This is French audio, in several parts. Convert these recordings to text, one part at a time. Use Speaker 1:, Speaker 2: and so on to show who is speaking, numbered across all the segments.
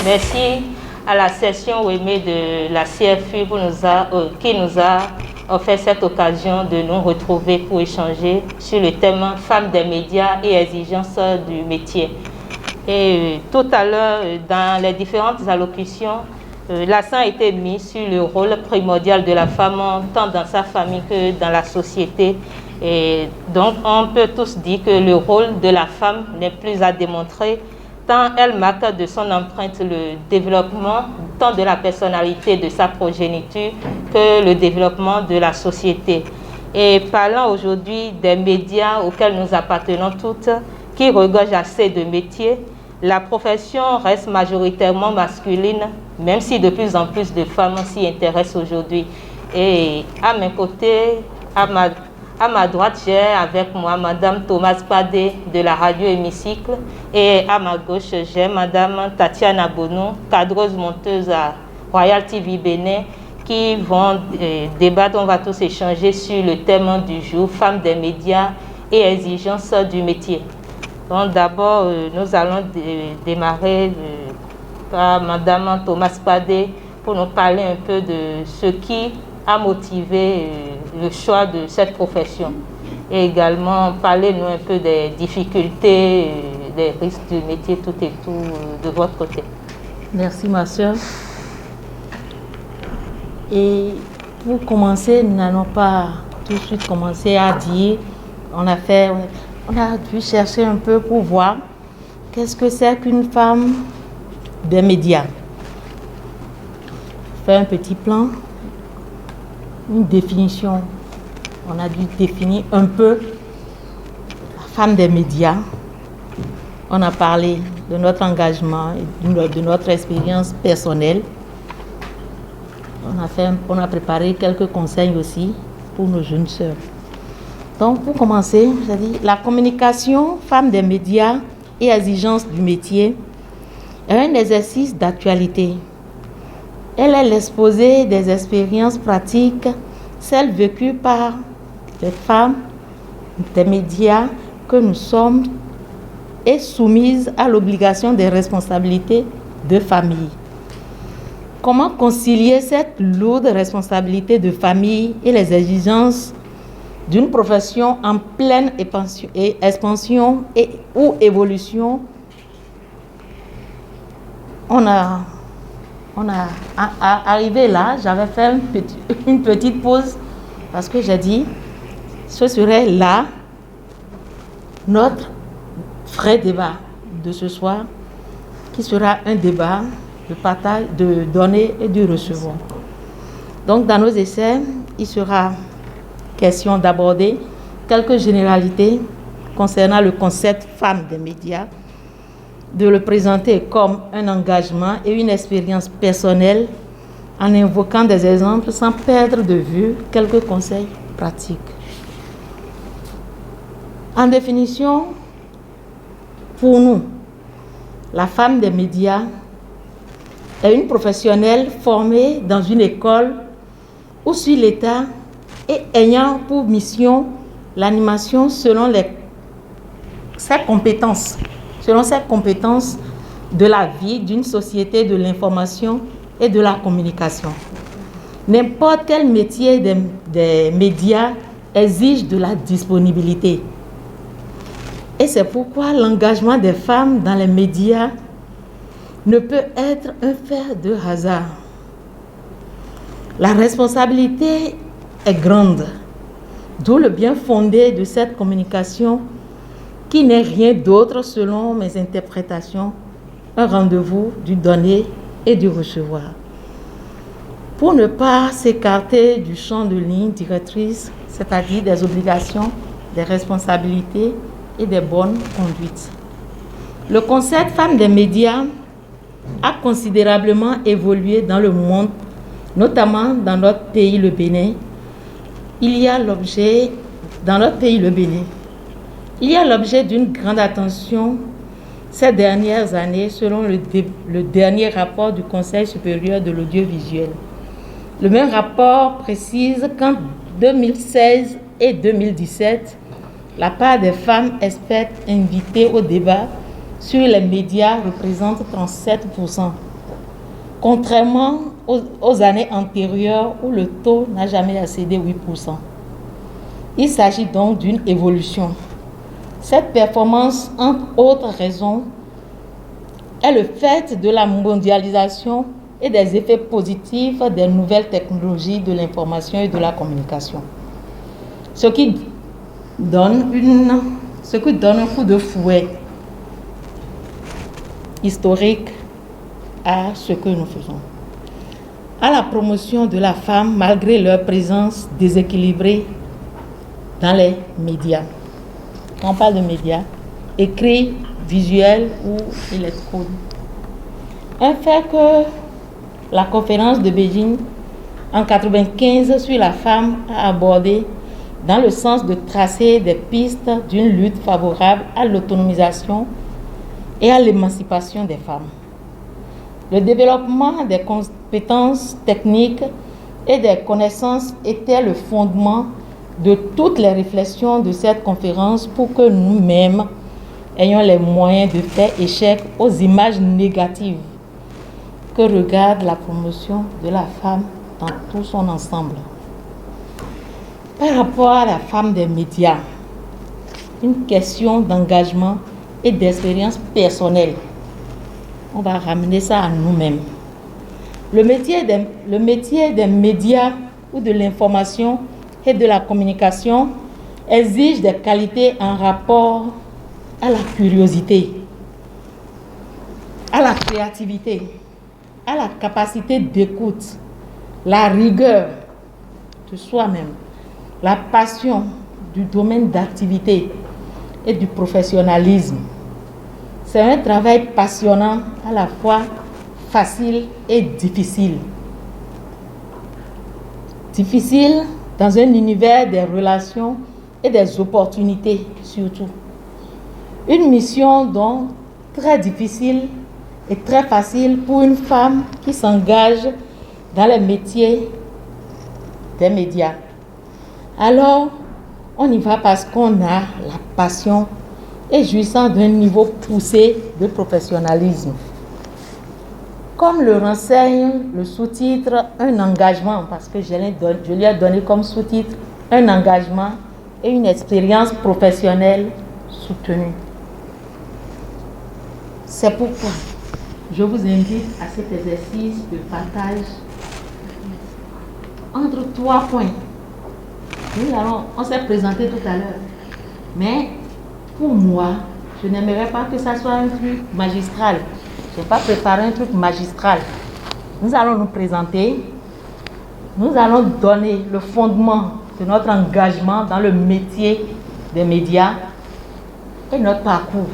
Speaker 1: Merci à la session OEME de la CFU qui nous a offert cette occasion de nous retrouver pour échanger sur le thème Femmes des médias et exigences du métier. Et tout à l'heure, dans les différentes allocutions, l'accent a été mis sur le rôle primordial de la femme, tant dans sa famille que dans la société. Et donc, on peut tous dire que le rôle de la femme n'est plus à démontrer, tant elle marque de son empreinte le développement tant de la personnalité de sa progéniture que le développement de la société. Et parlant aujourd'hui des médias auxquels nous appartenons toutes, qui regorgent assez de métiers, la profession reste majoritairement masculine, même si de plus en plus de femmes s'y intéressent aujourd'hui. Et à mes côtés, à ma droite, j'ai avec moi Madame Thomas Padé de la radio Hémicycle, et à ma gauche, j'ai Madame Tatiana Bono, cadreuse monteuse à Royal TV Bénin, qui vont débattre, on va tous échanger sur le thème du jour, Femmes des médias et exigences du métier. Donc d'abord, nous allons démarrer par Madame Thomas Padé pour nous parler un peu de ce qui a motivé le choix de cette profession et également parler-nous un peu des difficultés, des risques du métier, tout et tout de votre côté.
Speaker 2: Merci ma soeur. Et pour commencer, nous n'allons pas tout de suite commencer à dire, on a dû chercher un peu pour voir qu'est-ce que c'est qu'une femme des médias. Faire un petit plan, une définition. On a dû définir un peu la femme des médias. On a parlé de notre engagement, de notre expérience personnelle. On a préparé quelques conseils aussi pour nos jeunes sœurs. Donc, pour commencer, j'ai dit, la communication femme des médias et exigences du métier est un exercice d'actualité. Elle est l'exposé des expériences pratiques, celles vécues par les femmes des médias que nous sommes et soumises à l'obligation des responsabilités de famille. Comment concilier cette lourde responsabilité de famille et les exigences d'une profession en pleine expansion ou évolution? Arrivé là, j'avais fait une petite pause parce que j'ai dit, ce serait là notre vrai débat de ce soir, qui sera un débat de partage, de donner et de recevoir. Donc, dans nos essais, il sera question d'aborder quelques généralités concernant le concept femme des médias, de le présenter comme un engagement et une expérience personnelle en invoquant des exemples sans perdre de vue quelques conseils pratiques. En définition, pour nous, la femme des médias est une professionnelle formée dans une école ou sur l'État et ayant pour mission l'animation selon ses compétences de la vie d'une société de l'information et de la communication. N'importe quel métier des médias exige de la disponibilité. Et c'est pourquoi l'engagement des femmes dans les médias ne peut être un fait de hasard. La responsabilité est grande, d'où le bien fondé de cette communication qui n'est rien d'autre, selon mes interprétations, un rendez-vous du donner et du recevoir. Pour ne pas s'écarter du champ de ligne directrice, c'est-à-dire des obligations, des responsabilités et des bonnes conduites. Le concept femme des médias a considérablement évolué dans le monde, notamment dans notre pays, le Bénin. Il y a l'objet d'une grande attention ces dernières années, selon le dernier rapport du Conseil supérieur de l'audiovisuel. Le même rapport précise qu'en 2016 et 2017, la part des femmes expertes invitées au débat sur les médias représente 37%, contrairement aux années antérieures où le taux n'a jamais excédé 8%. Il s'agit donc d'une évolution. Cette performance, entre autres raisons, est le fait de la mondialisation et des effets positifs des nouvelles technologies de l'information et de la communication. Ce qui donne un coup de fouet historique à ce que nous faisons. À la promotion de la femme malgré leur présence déséquilibrée dans les médias. Quand on parle de médias, écrits, visuels ou électroniques. Un fait que la conférence de Beijing en 1995 sur la femme a abordé dans le sens de tracer des pistes d'une lutte favorable à l'autonomisation et à l'émancipation des femmes. Le développement des compétences techniques et des connaissances était le fondement de toutes les réflexions de cette conférence pour que nous-mêmes ayons les moyens de faire échec aux images négatives que regarde la promotion de la femme dans tout son ensemble. Par rapport à la femme des médias, une question d'engagement et d'expérience personnelle. On va ramener ça à nous-mêmes. Le métier des médias ou de l'information et de la communication exige des qualités en rapport à la curiosité, à la créativité, à la capacité d'écoute, la rigueur de soi-même, la passion du domaine d'activité et du professionnalisme. C'est un travail passionnant, à la fois facile et difficile. Difficile dans un univers des relations et des opportunités surtout. Une mission donc très difficile et très facile pour une femme qui s'engage dans les métiers des médias. Alors, on y va parce qu'on a la passion et jouissant d'un niveau poussé de professionnalisme. Comme le renseigne le sous-titre « Un engagement », parce que je lui ai donné comme sous-titre « Un engagement et une expérience professionnelle soutenue ». C'est pourquoi je vous invite à cet exercice de partage entre 3 points. On s'est présenté tout à l'heure, mais pour moi, je n'aimerais pas que ça soit un truc magistral. Je n'ai pas préparé un truc magistral. Nous allons nous présenter, nous allons donner le fondement de notre engagement dans le métier des médias et notre parcours.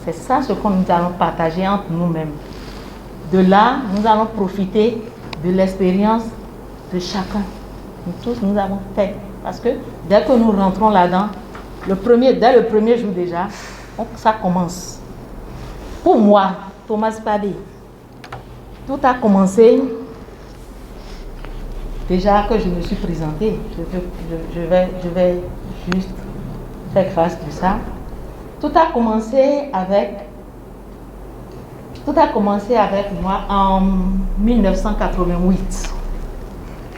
Speaker 2: C'est ça ce que nous allons partager entre nous-mêmes. De là, nous allons profiter de l'expérience de chacun. Nous tous, nous avons fait. Parce que dès que nous rentrons là-dedans, dès le premier jour déjà, ça commence. Pour moi, Thomas Padé, tout a commencé déjà que je me suis présentée. Je vais juste faire grâce de ça. Tout a commencé avec moi en 1988,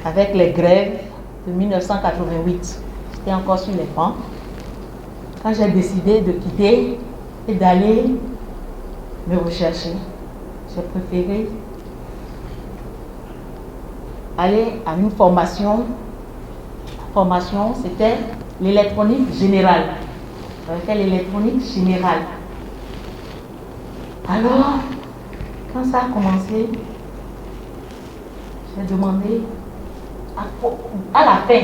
Speaker 2: avec les grèves de 1988. J'étais encore sur les bancs. Quand j'ai décidé de quitter et d'aller me rechercher, j'ai préféré aller à une formation. La formation, c'était l'électronique générale. J'avais fait l'électronique générale. Alors, quand ça a commencé, j'ai demandé à la fin,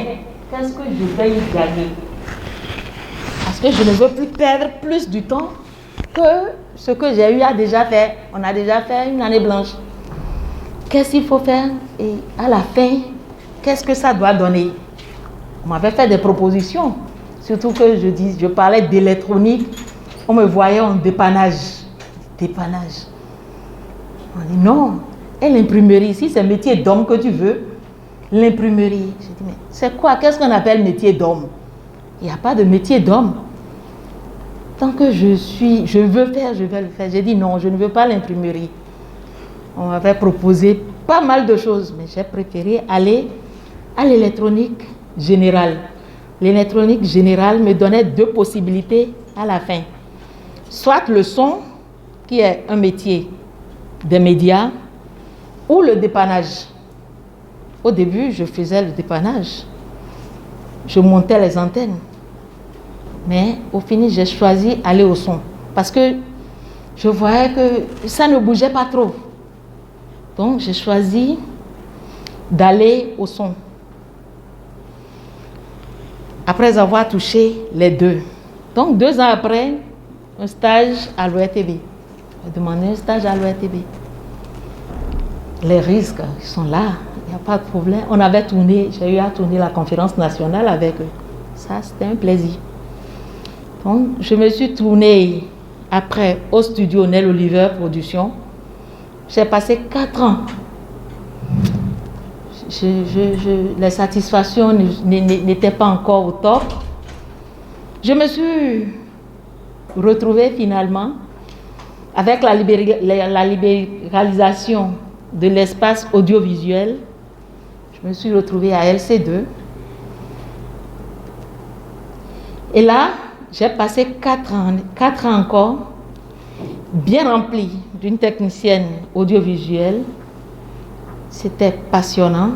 Speaker 2: qu'est-ce que je vais y gagner? Parce que je ne veux plus perdre plus du temps que ce que j'ai eu à déjà faire. On a déjà fait une année blanche. Qu'est-ce qu'il faut faire? Et à la fin, qu'est-ce que ça doit donner? On m'avait fait des propositions. Surtout que je parlais d'électronique. On me voyait en dépannage. Dépannage. On dit non. Et l'imprimerie, si c'est métier d'homme que tu veux, l'imprimerie. J'ai dit, mais c'est quoi? Qu'est-ce qu'on appelle métier d'homme? Il n'y a pas de métier d'homme. Tant que je veux faire, je vais le faire. J'ai dit non, je ne veux pas l'imprimerie. On m'avait proposé pas mal de choses, mais j'ai préféré aller à l'électronique générale. L'électronique générale me donnait deux possibilités à la fin. Soit le son, qui est un métier des médias, ou le dépannage. Au début, je faisais le dépannage. Je montais les antennes. Mais au final, j'ai choisi d'aller au son. Parce que je voyais que ça ne bougeait pas trop. Donc, j'ai choisi d'aller au son. Après avoir touché les deux. Donc, 2 ans après, un stage à l'ORTB. J'ai demandé un stage à l'ORTB. Les risques, ils sont là. Il n'y a pas de problème. On avait tourné, j'ai eu à tourner la conférence nationale avec eux. Ça, c'était un plaisir. Donc, je me suis tournée après au studio Nel Oliver Production. J'ai passé 4 ans. Les satisfactions n'étaient pas encore au top. Je me suis retrouvée finalement avec la libéralisation de l'espace audiovisuel. Je me suis retrouvée à LC2. Et là, j'ai passé 4 ans encore, bien remplis d'une technicienne audiovisuelle. C'était passionnant,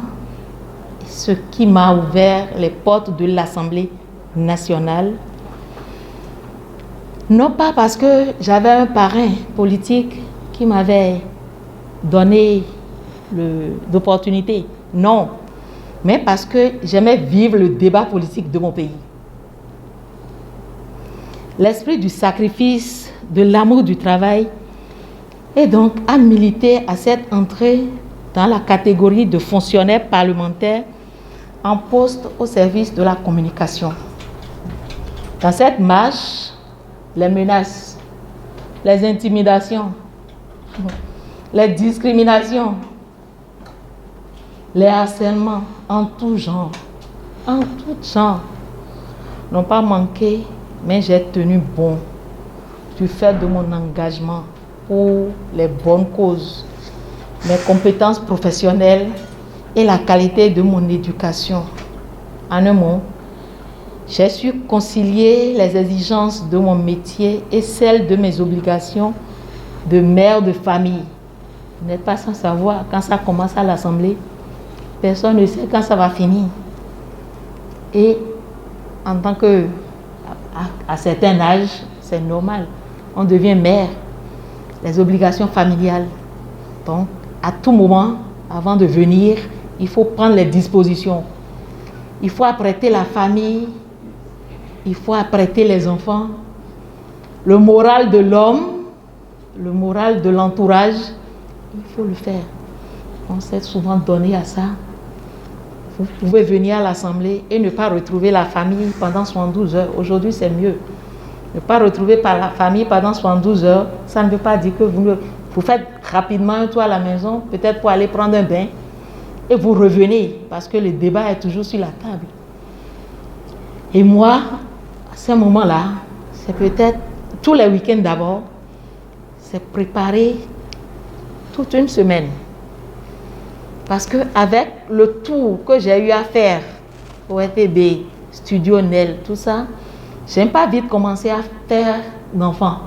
Speaker 2: ce qui m'a ouvert les portes de l'Assemblée nationale. Non pas parce que j'avais un parrain politique qui m'avait donné l'opportunité, non, mais parce que j'aimais vivre le débat politique de mon pays. L'esprit du sacrifice, de l'amour du travail, et donc à militer à cette entrée dans la catégorie de fonctionnaires parlementaires en poste au service de la communication. Dans cette marche, les menaces, les intimidations, les discriminations, les harcèlements en tout genre, n'ont pas manqué, mais j'ai tenu bon du fait de mon engagement pour les bonnes causes, mes compétences professionnelles et la qualité de mon éducation. En un mot, j'ai su concilier les exigences de mon métier et celles de mes obligations de mère de famille. Vous n'êtes pas sans savoir, quand ça commence à l'Assemblée, personne ne sait quand ça va finir. Et en tant que, à certain âge, c'est normal, on devient mère, les obligations familiales. Donc, à tout moment, avant de venir, il faut prendre les dispositions. Il faut apprêter la famille, il faut apprêter les enfants, le moral de l'homme, le moral de l'entourage, il faut le faire. On s'est souvent donné à ça. Vous pouvez venir à l'Assemblée et ne pas retrouver la famille pendant 72 heures. Aujourd'hui, c'est mieux. Ne pas retrouver la famille pendant 72 heures, ça ne veut pas dire que vous faites rapidement un tour à la maison, peut-être pour aller prendre un bain, et vous revenez, parce que le débat est toujours sur la table. Et moi, à ce moment-là, c'est peut-être tous les week-ends d'abord, c'est préparer toute une semaine. Parce qu'avec le tour que j'ai eu à faire au RTB, Studio Nel, tout ça, je n'aime pas vite commencer à faire d'enfants.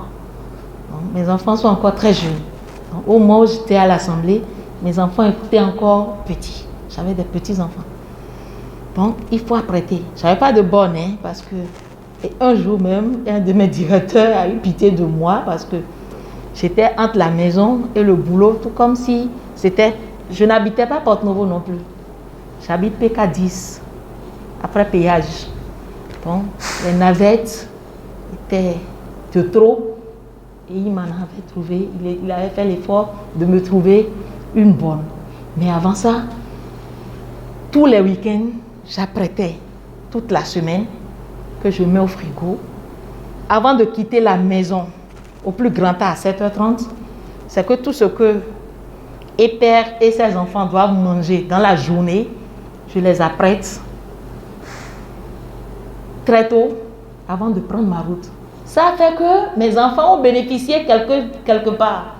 Speaker 2: Mes enfants sont encore très jeunes. Donc, au moment où j'étais à l'Assemblée, mes enfants étaient encore petits. J'avais des petits-enfants. Donc, il faut apprêter. Je n'avais pas de bonne, parce que... Et un jour même, un de mes directeurs a eu pitié de moi parce que j'étais entre la maison et le boulot, tout comme si c'était... Je n'habitais pas Porte-Novo non plus. J'habite PK10, après péage. Donc, les navettes étaient de trop et il m'en avait trouvé, il avait fait l'effort de me trouver une bonne. Mais avant ça, tous les week-ends, j'apprêtais toute la semaine que je mets au frigo. Avant de quitter la maison, au plus grand tard à 7h30, c'est que tout ce que et père et ses enfants doivent manger dans la journée, je les apprête très tôt avant de prendre ma route. Ça fait que mes enfants ont bénéficié quelque part.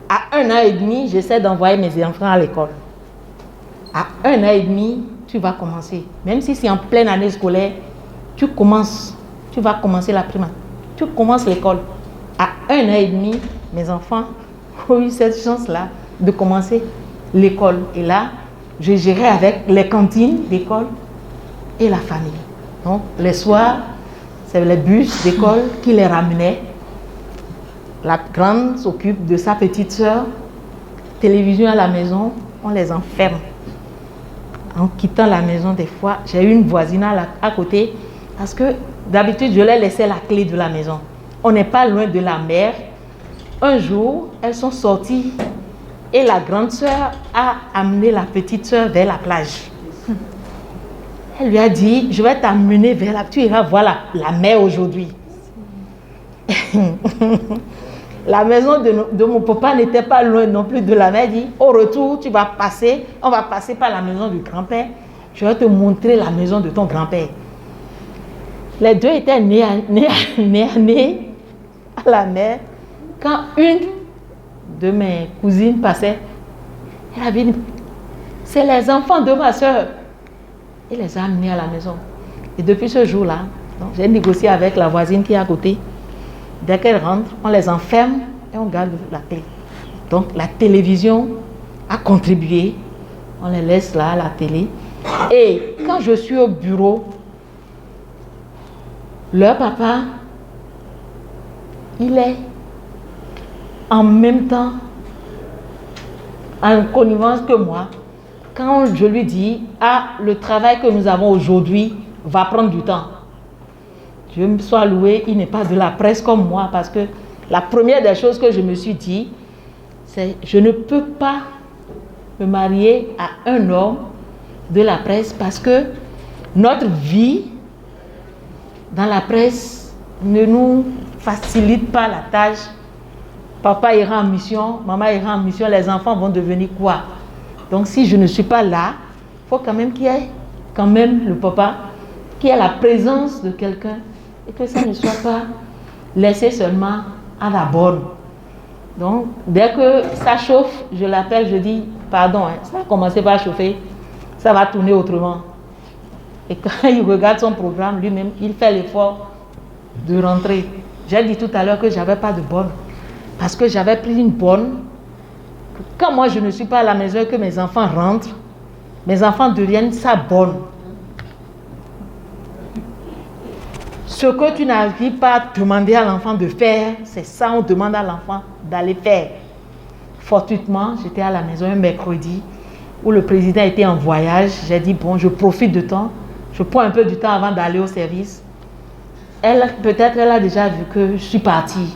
Speaker 2: À 1 an et demi, j'essaie d'envoyer mes enfants à l'école. À 1 an et demi, tu vas commencer. Même si c'est en pleine année scolaire, tu vas commencer la primaire. Tu commences l'école. À 1 an et demi, mes enfants ont eu cette chance-là de commencer l'école. Et là, je gérais avec les cantines d'école et la famille. Donc, les soirs, c'est les bus d'école qui les ramenaient. La grande s'occupe de sa petite soeur. Télévision à la maison, on les enferme. En quittant la maison, des fois, j'ai eu une voisine à côté parce que d'habitude, je leur laissais la clé de la maison. On n'est pas loin de la mer. Un jour, elles sont sorties et la grande sœur a amené la petite sœur vers la plage. Elle lui a dit, je vais t'amener vers la... Tu iras voir la mer aujourd'hui. La maison de mon papa n'était pas loin non plus de la mer. Elle dit, au retour, on va passer par la maison du grand-père. Je vais te montrer la maison de ton grand-père. Les deux étaient nés à la mer. Quand une de mes cousines passait, elle avait dit, c'est les enfants de ma soeur. Elle les a amenés à la maison. Et depuis ce jour-là, j'ai négocié avec la voisine qui est à côté. Dès qu'elle rentre, on les enferme et on garde la clé. Donc la télévision a contribué. On les laisse là à la télé. Et quand je suis au bureau, leur papa, il est en même temps en connivence que moi. Quand je lui dis, le travail que nous avons aujourd'hui va prendre du temps. Dieu me soit loué, il n'est pas de la presse comme moi, parce que la première des choses que je me suis dit, c'est je ne peux pas me marier à un homme de la presse parce que notre vie dans la presse ne nous facilite pas la tâche. Papa ira en mission, maman ira en mission, les enfants vont devenir quoi? Donc si je ne suis pas là, il faut quand même qu'il y ait quand même le papa, qu'il y ait la présence de quelqu'un et que ça ne soit pas laissé seulement à la borne. Donc dès que ça chauffe, je l'appelle, je dis pardon, ça a commencé par chauffer, ça va tourner autrement. Et quand il regarde son programme, lui-même, il fait l'effort de rentrer. J'ai dit tout à l'heure que je n'avais pas de borne. Parce que j'avais pris une borne. Quand moi je ne suis pas à la maison et que mes enfants rentrent, mes enfants deviennent sa borne. Ce que tu n'arrives pas à demander à l'enfant de faire, c'est ça on demande à l'enfant d'aller faire. Fortuitement, j'étais à la maison un mercredi où le président était en voyage. J'ai dit, bon, je profite du temps. Je prends un peu du temps avant d'aller au service. Peut-être elle a déjà vu que je suis partie.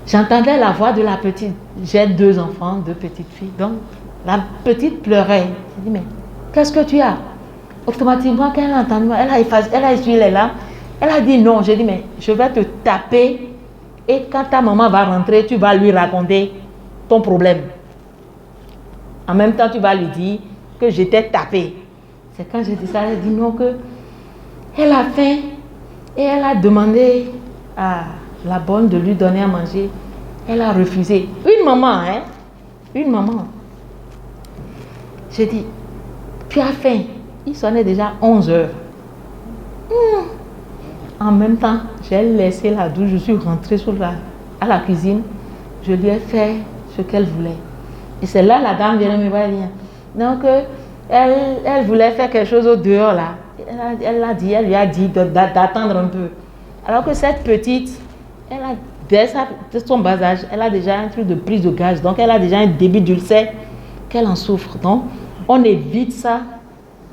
Speaker 2: J'entendais la voix de la petite. J'ai 2 enfants, 2 petites filles. Donc, la petite pleurait. J'ai dit, mais qu'est-ce que tu as? Automatiquement, quand elle a entendu, elle a essuyé les larmes. Elle a dit non. J'ai dit, mais je vais te taper. Et quand ta maman va rentrer, tu vas lui raconter ton problème. En même temps, tu vas lui dire que j'étais tapée. C'est quand j'ai dit ça, elle a dit non, que elle a faim. Et elle a demandé à la bonne de lui donner à manger. Elle a refusé. Une maman, hein? Une maman. J'ai dit, tu as faim. Il sonnait déjà 11 heures. En même temps, j'ai laissé la douche. Je suis rentrée à la cuisine. Je lui ai fait ce qu'elle voulait. Et c'est là la dame vient me voir. Donc, elle voulait faire quelque chose au dehors là. Elle lui a dit d'attendre un peu. Alors que cette petite, elle a, dès son bas âge, elle a déjà un truc de prise de gaz. Donc, elle a déjà un débit d'ulcère qu'elle en souffre. Donc, on évite ça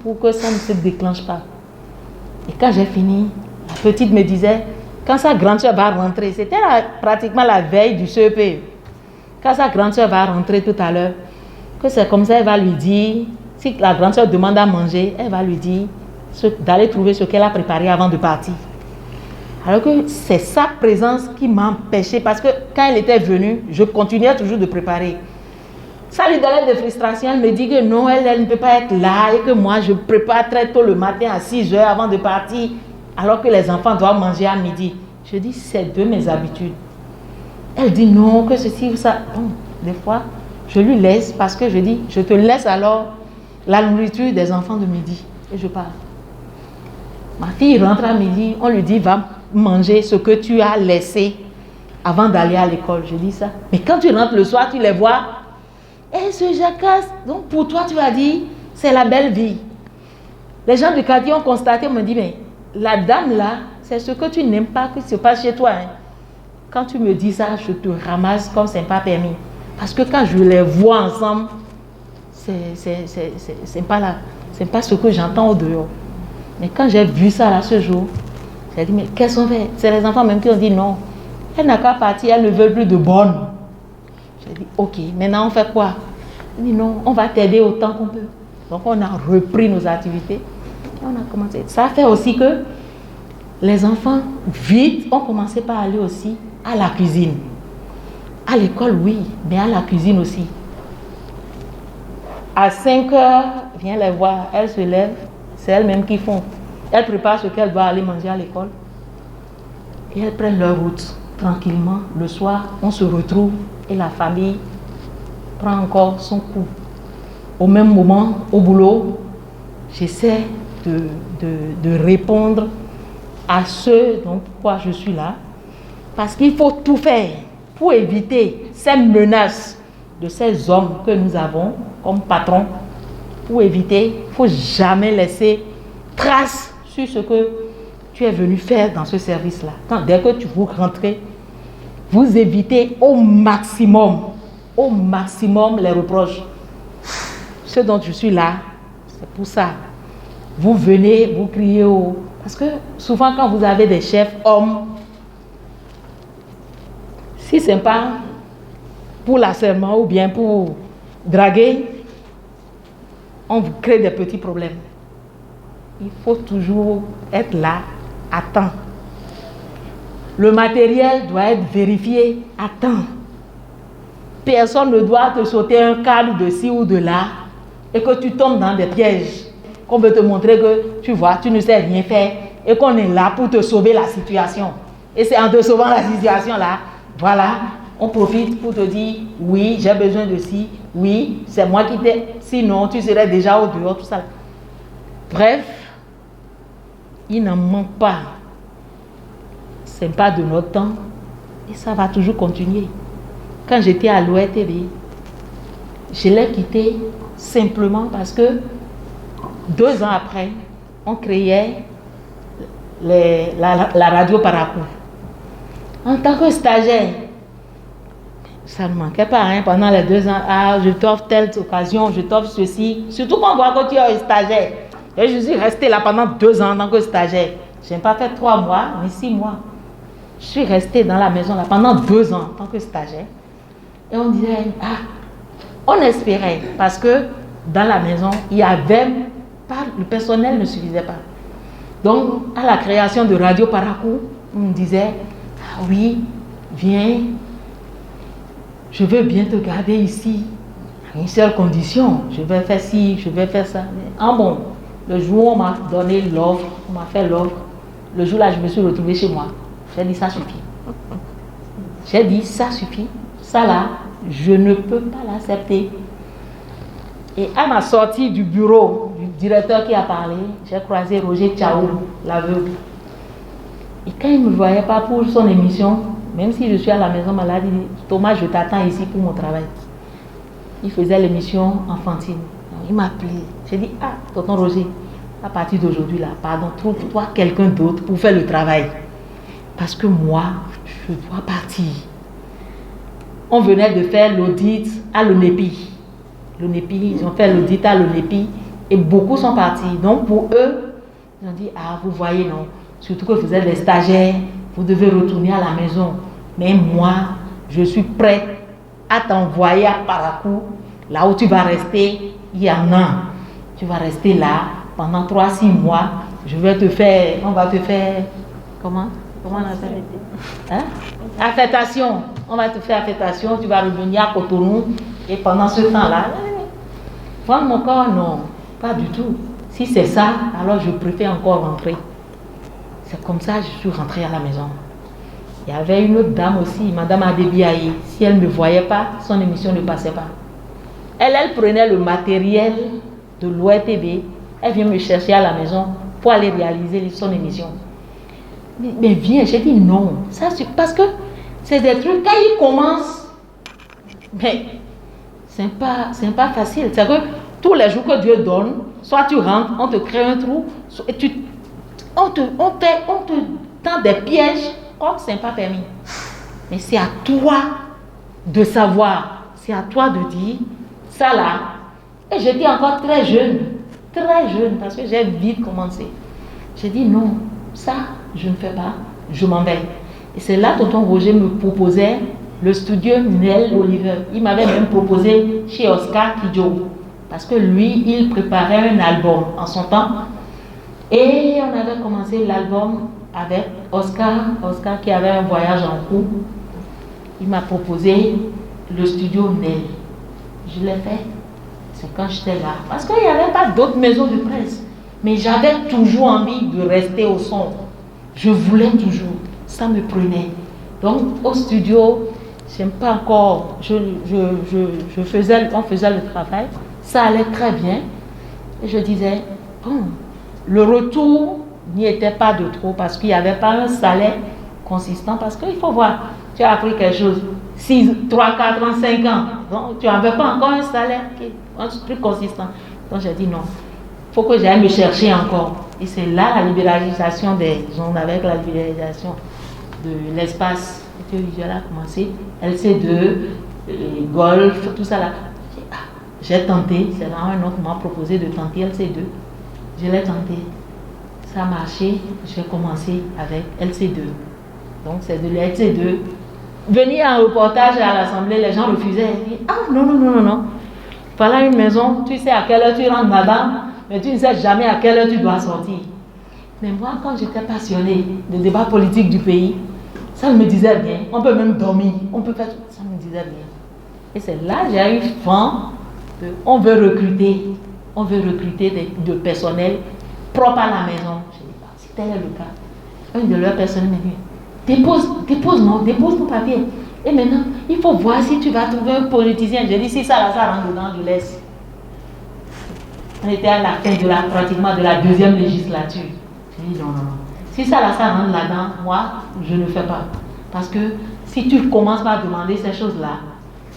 Speaker 2: pour que ça ne se déclenche pas. Et quand j'ai fini, la petite me disait, quand sa grande soeur va rentrer, c'était pratiquement la veille du CEP. Quand sa grande soeur va rentrer tout à l'heure, que c'est comme ça, elle va lui dire, si la grande soeur demande à manger, elle va lui dire d'aller trouver ce qu'elle a préparé avant de partir. Alors que c'est sa présence qui m'a empêché, parce que quand elle était venue, je continuais toujours de préparer. Ça lui donnait des frustrations. Elle me dit que non, elle ne peut pas être là et que moi, je prépare très tôt le matin à 6 heures avant de partir, alors que les enfants doivent manger à midi. Je dis, c'est de mes habitudes. Elle dit non, que ceci ou ça. Bon, des fois, je lui laisse parce que je dis, je te laisse alors la nourriture des enfants de midi. Et je pars. Ma fille rentre à midi, on lui dit, va manger ce que tu as laissé avant d'aller à l'école. Je dis ça. Mais quand tu rentres le soir, tu les vois, elles se jacassent. Donc pour toi, tu vas dire, c'est la belle vie. Les gens du quartier ont constaté, me dit, mais la dame là, c'est ce que tu n'aimes pas qui se passe chez toi. Hein. Quand tu me dis ça, je te ramasse comme c'est pas permis. Parce que quand je les vois ensemble, c'est pas ce que j'entends au dehors. Mais quand j'ai vu ça là ce jour, j'ai dit, mais qu'est-ce qu'on fait? C'est les enfants même qui ont dit non. Elle n'a qu'à partir, elle ne veut plus de bonne. J'ai dit, ok, maintenant on fait quoi? Elle dit non, on va t'aider autant qu'on peut. Donc on a repris nos activités. On a commencé. Ça fait aussi que les enfants, vite, ont commencé par aller aussi à la cuisine. À l'école, oui, mais à la cuisine aussi. À 5 heures, viens les voir, elles se lèvent, c'est elles-mêmes qui font. Elles préparent ce qu'elles doivent aller manger à l'école. Et elles prennent leur route tranquillement. Le soir, on se retrouve et la famille prend encore son coup. Au même moment, au boulot, j'essaie de répondre à ce dont pourquoi je suis là. Parce qu'il faut tout faire pour éviter ces menaces de ces hommes que nous avons comme patrons. Pour éviter, il ne faut jamais laisser trace sur ce que tu es venu faire dans ce service-là. Dès que vous rentrez, vous évitez au maximum les reproches. Ce dont je suis là, c'est pour ça. Vous venez, vous criez au... Parce que souvent quand vous avez des chefs hommes, si ce n'est pas pour l'harcèlement ou bien pour draguer, on vous crée des petits problèmes. Il faut toujours être là à temps. Le matériel doit être vérifié à temps. Personne ne doit te sauter un câble de ci ou de là et que tu tombes dans des pièges. Qu'on veut te montrer que tu vois, tu ne sais rien faire et qu'on est là pour te sauver la situation. Et c'est en te sauvant la situation là, voilà, on profite pour te dire, oui, j'ai besoin de ci, oui, c'est moi qui t'ai, sinon tu serais déjà au dehors, tout ça. Bref, il n'en manque pas. Ce n'est pas de notre temps et ça va toujours continuer. Quand j'étais à l'ORTV, je l'ai quitté simplement parce que 2 ans après, on créait la radio Parakou. En tant que stagiaire, ça ne manquait pas hein, pendant les 2 ans. Ah, je t'offre telle occasion, je t'offre ceci. Surtout quand on voit que tu es stagiaire. Et je suis restée là pendant 2 ans en tant que stagiaire. Je n'ai pas fait 3 mois, mais 6 mois. Je suis restée dans la maison là pendant 2 ans en tant que stagiaire. Et on disait, on espérait, parce que dans la maison, il y avait pas, le personnel ne suffisait pas. Donc, à la création de Radio Parakou, on me disait, oui, viens, je veux bien te garder ici, à une seule condition, je vais faire ci, je vais faire ça. Mais, bon, le jour où on m'a donné l'offre, on m'a fait l'offre, le jour-là, je me suis retrouvée chez moi. J'ai dit, ça suffit. J'ai dit, ça suffit. Ça là, je ne peux pas l'accepter. Et à ma sortie du bureau du directeur qui a parlé, j'ai croisé Roger Tchaou, l'aveugle. Et quand il ne me voyait pas pour son émission, même si je suis à la maison malade, il dit, Thomas, je t'attends ici pour mon travail. Il faisait l'émission enfantine. Donc, il m'a appelé. J'ai dit, tonton Roger, à partir d'aujourd'hui, là, pardon, trouve-toi quelqu'un d'autre pour faire le travail. Parce que moi, je dois partir. On venait de faire l'audit à l'ONEPI. L'ONEPI, ils ont fait l'audit à l'ONEPI et beaucoup sont partis. Donc pour eux, ils ont dit, vous voyez, non, surtout que vous êtes des stagiaires, vous devez retourner à la maison. Mais moi, je suis prête à t'envoyer à Parakou, là où tu vas rester, il y en a. Tu vas rester là pendant 3-6 mois. Je vais te faire, on va te faire, comment on appelle affectation. On va te faire affectation, tu vas revenir à Cotonou et pendant ce temps-là, vendre mon corps, non, pas du tout. Si c'est ça, alors je préfère encore rentrer. C'est comme ça que je suis rentrée à la maison. Il y avait une autre dame aussi, Madame Adebiaye. Si elle ne me voyait pas, son émission ne passait pas. Elle prenait le matériel de l'ORTV, elle vient me chercher à la maison pour aller réaliser son émission. Mais viens, j'ai dit non. Ça, parce que c'est des trucs, quand ils commencent, mais c'est pas facile. C'est que tous les jours que Dieu donne, soit tu rentres, on te crée un trou, et on te tend des pièges, comme ce n'est pas permis. Mais c'est à toi de savoir, c'est à toi de dire, ça là. Et j'étais encore très jeune, parce que j'ai vite commencé. J'ai dit non, ça, je ne fais pas, je m'en vais. Et c'est là que tonton Roger me proposait le studio Nel Oliver. Il m'avait même proposé chez Oscar Kidjo, parce que lui, il préparait un album en son temps. Et on avait commencé l'album avec Oscar qui avait un voyage en cours. Il m'a proposé le studio Nel. Je l'ai fait. C'est quand j'étais là. Parce qu'il n'y avait pas d'autres maisons de presse. Mais j'avais toujours envie de rester au son. Je voulais toujours. Ça me prenait. Donc au studio, j'aime pas encore. On faisait le travail. Ça allait très bien. Et je disais, bon, le retour n'y était pas de trop parce qu'il n'y avait pas un salaire consistant. Parce qu'il faut voir, tu as appris quelque chose. 3, 4 ans, 5 ans. Donc, tu n'avais pas encore un salaire, un truc consistant. Donc j'ai dit non. Il faut que j'aille me chercher encore. Et c'est là la libéralisation des ondes, avec la libéralisation de l'espace audiovisuel a commencé. LC2, golf, tout ça là. J'ai tenté, c'est là un autre m'a proposé de tenter LC2. Je l'ai tenté. Ça a marché, j'ai commencé avec LC2. Donc c'est de LC2. Venir en reportage à l'Assemblée, les gens refusaient. Ils disaient, ah non. Voilà une maison, tu sais à quelle heure tu rentres, madame, mais tu ne sais jamais à quelle heure tu dois sortir. Mais moi, quand j'étais passionnée des débats politiques du pays, ça me disait bien. On peut même dormir, on peut faire tout. Ça me disait bien. Et c'est là que j'ai eu faim. On veut recruter de personnel propre à la maison. Je dis, si tel est le cas, un de leurs personnels m'a dit, dépose ton papier. Et maintenant, il faut voir si tu vas trouver un politicien. J'ai dit, si ça rentre dedans, je laisse. On était à la fin pratiquement de la deuxième législature. J'ai dit, non. Si ça rentre là-dedans, moi, je ne fais pas. Parce que si tu commences par demander ces choses-là,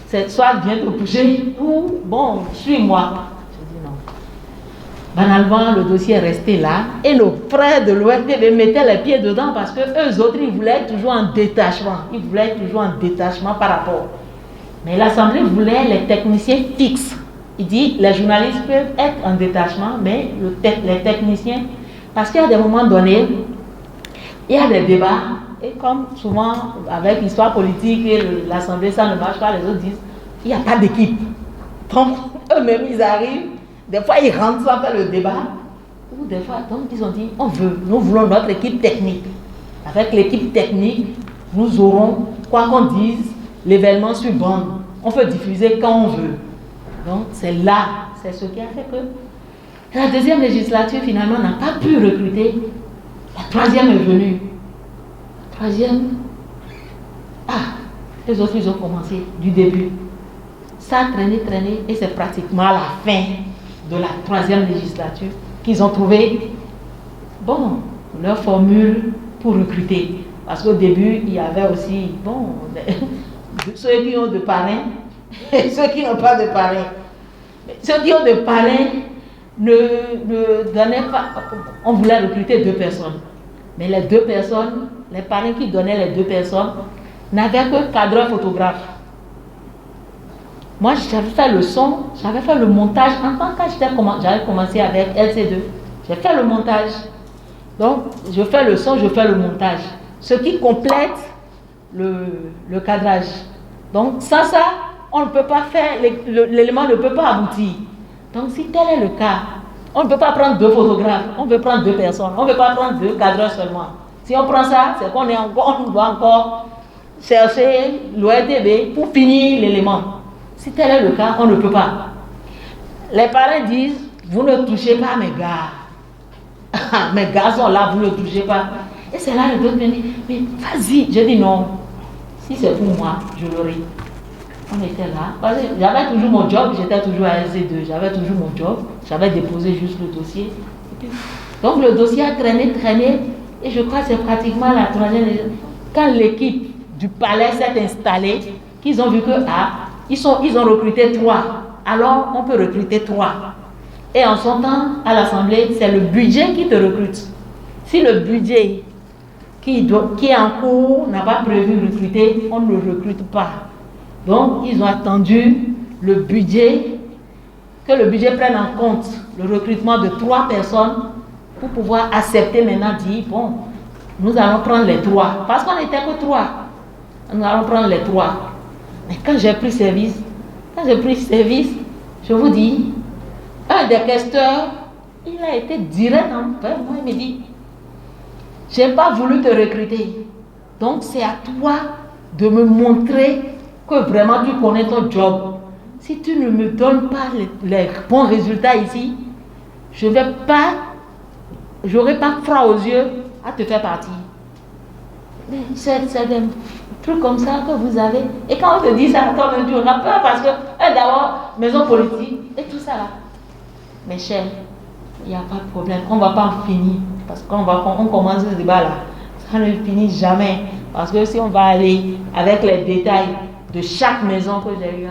Speaker 2: c'est soit viens te coucher ou bon, suis-moi. Je dis non. Banalement, le dossier est resté là et nos frères de l'ORTV mettaient les pieds dedans parce que eux autres, ils voulaient être toujours en détachement. Par rapport. Mais l'Assemblée voulait les techniciens fixes. Il dit les journalistes peuvent être en détachement, mais les techniciens, parce qu'il y a des moments donnés, il y a des débats. Et comme souvent, avec l'histoire politique et l'Assemblée, ça ne marche pas, les autres disent, il n'y a pas d'équipe. Donc, eux-mêmes, ils arrivent, des fois, ils rentrent sans faire le débat. Ou des fois, donc, ils ont dit, nous voulons notre équipe technique. Avec l'équipe technique, nous aurons, quoi qu'on dise, l'événement sur bande. On peut diffuser quand on veut. Donc, c'est ce qui a fait que la deuxième législature, finalement, n'a pas pu recruter. La troisième est venue. Troisième, les autres, ils ont commencé du début. Ça a traîné, et c'est pratiquement à la fin de la troisième législature qu'ils ont trouvé, leur formule pour recruter. Parce qu'au début, il y avait aussi, ceux qui ont de parrain et ceux qui n'ont pas de parrain. Ceux qui ont de parrain ne donnaient pas, on voulait recruter 2 personnes. Mais les 2 personnes, les parrains qui donnaient les 2 personnes, n'avaient que cadreur photographe. Moi, j'avais fait le son, j'avais fait le montage. En tant que j'avais commencé avec LC2, j'ai fait le montage. Donc, je fais le son, je fais le montage. Ce qui complète le cadrage. Donc, sans ça, on ne peut pas faire, l'élément ne peut pas aboutir. Donc, si tel est le cas, on ne peut pas prendre 2 photographes, on peut prendre 2 personnes, on ne peut pas prendre 2 cadreurs seulement. Si on prend ça, c'est qu'on doit encore chercher l'ORTV pour finir l'élément. Si tel est le cas, on ne peut pas. Les parents disent, vous ne touchez pas mes gars. Mes gars sont là, vous ne touchez pas. Et c'est là que d'autres me disent, mais vas-y. Je dis non, si c'est pour moi, je l'aurai. On était là, parce que j'avais toujours mon job, j'étais toujours à SC2, j'avais toujours mon job, j'avais déposé juste le dossier. Donc le dossier a traîné, et je crois que c'est pratiquement la troisième. Quand l'équipe du palais s'est installée, qu'ils ont vu que ils ont recruté 3, alors on peut recruter 3. Et en son temps, à l'Assemblée, c'est le budget qui te recrute. Si le budget qui est en cours n'a pas prévu de recruter, on ne le recrute pas. Donc, ils ont attendu le budget, que le budget prenne en compte le recrutement de 3 personnes pour pouvoir accepter maintenant, dire, bon, nous allons prendre les 3. Parce qu'on n'était que 3. Nous allons prendre les 3. Mais quand j'ai pris service, je vous dis, un des questeurs, il a été direct envers moi, il me dit, je n'ai pas voulu te recruter. Donc, c'est à toi de me montrer que vraiment tu connais ton job. Si tu ne me donnes pas les bons résultats ici, j'aurai pas froid aux yeux à te faire partir. Mais c'est des trucs comme ça que vous avez. Et quand on te dit ça, toi-même tu auras peur parce que d'abord, maison politique et tout ça là. Mes chers, il n'y a pas de problème. On ne va pas en finir. Parce qu'on commence ce débat là. Ça ne finit jamais. Parce que si on va aller avec les détails de chaque maison que j'ai eue,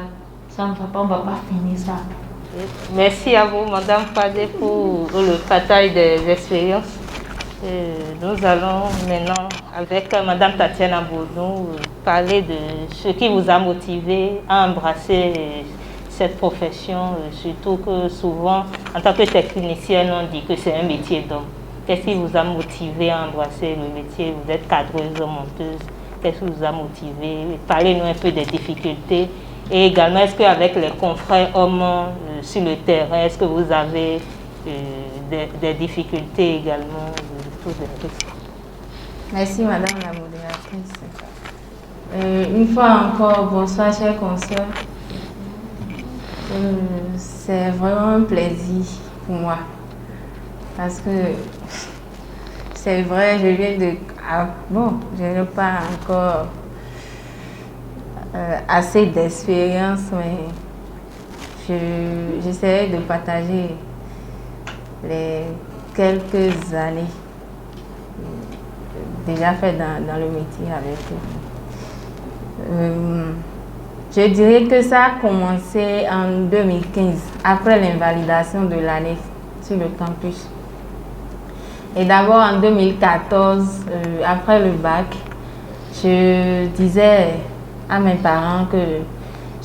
Speaker 2: ça ne va pas, on ne va pas finir ça.
Speaker 1: Merci à vous, Madame Fadé, pour le partage des expériences. Nous allons maintenant, avec Madame Tatiana Bourdon, parler de ce qui vous a motivé à embrasser cette profession, surtout que souvent, en tant que technicienne, on dit que c'est un métier d'homme. Qu'est-ce qui vous a motivé à embrasser le métier? Vous êtes cadreuse, monteuse. Qu'est-ce qui vous a motivé? Parlez-nous un peu des difficultés. Et également, est-ce qu'avec les confrères hommes sur le terrain, est-ce que vous avez des difficultés également?
Speaker 3: Merci Madame la modératrice. Une fois encore, bonsoir chers consoeurs. C'est vraiment un plaisir pour moi. Parce que c'est vrai, je viens de... je n'ai pas encore assez d'expérience, mais j'essaie de partager les quelques années déjà faites dans le métier avec eux. Je dirais que ça a commencé en 2015, après l'invalidation de l'année sur le campus. Et d'abord en 2014, après le bac, je disais à mes parents que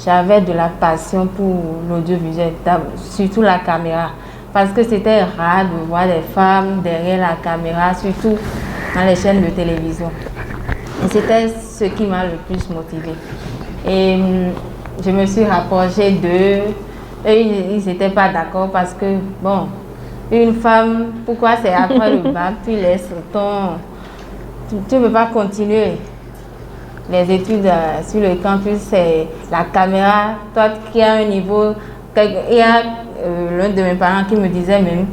Speaker 3: j'avais de la passion pour l'audiovisuel, surtout la caméra. Parce que c'était rare de voir des femmes derrière la caméra, surtout dans les chaînes de télévision. Et c'était ce qui m'a le plus motivée. Et je me suis rapprochée d'eux. Et ils n'étaient pas d'accord parce que, bon, une femme, pourquoi c'est après le bac, tu laisses tu ne peux pas continuer les études sur le campus, c'est la caméra. Toi qui as un niveau, il y a l'un de mes parents qui me disait même,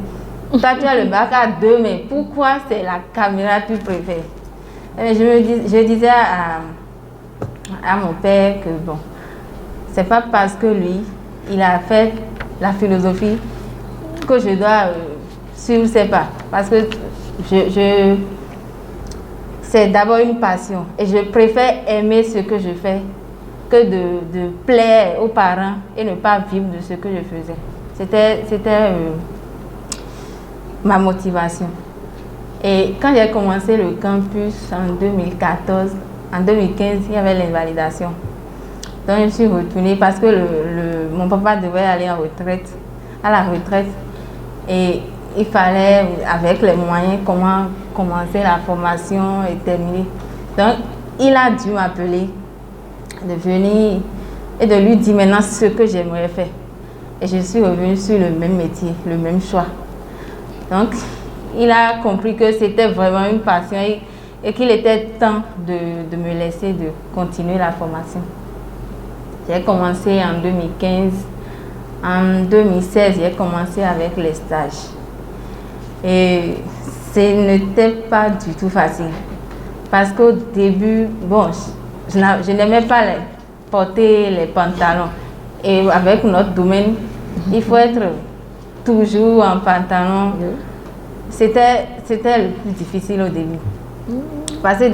Speaker 3: toi tu as le bac à 2, mais pourquoi c'est la caméra que tu préfères? Et je disais à mon père que bon, c'est pas parce que lui, il a fait la philosophie que je dois suivre ses pas. Parce que c'est d'abord une passion. Et je préfère aimer ce que je fais que de plaire aux parents et ne pas vivre de ce que je faisais. C'était ma motivation. Et quand j'ai commencé le campus en 2014, en 2015, il y avait l'invalidation. Donc je suis retournée parce que mon papa devait aller à la retraite. Et il fallait, avec les moyens, comment commencer la formation et terminer. Donc il a dû m'appeler, de venir et de lui dire maintenant ce que j'aimerais faire. Et je suis revenue sur le même métier, le même choix. Donc il a compris que c'était vraiment une passion et qu'il était temps de me laisser de continuer la formation. J'ai commencé en 2015. En 2016, j'ai commencé avec les stages. Et Ce n'était pas du tout facile. Parce qu'au début, bon, je n'aimais pas porter les pantalons. Et avec notre domaine, il faut être toujours en pantalon. C'était le plus difficile au début. Parce que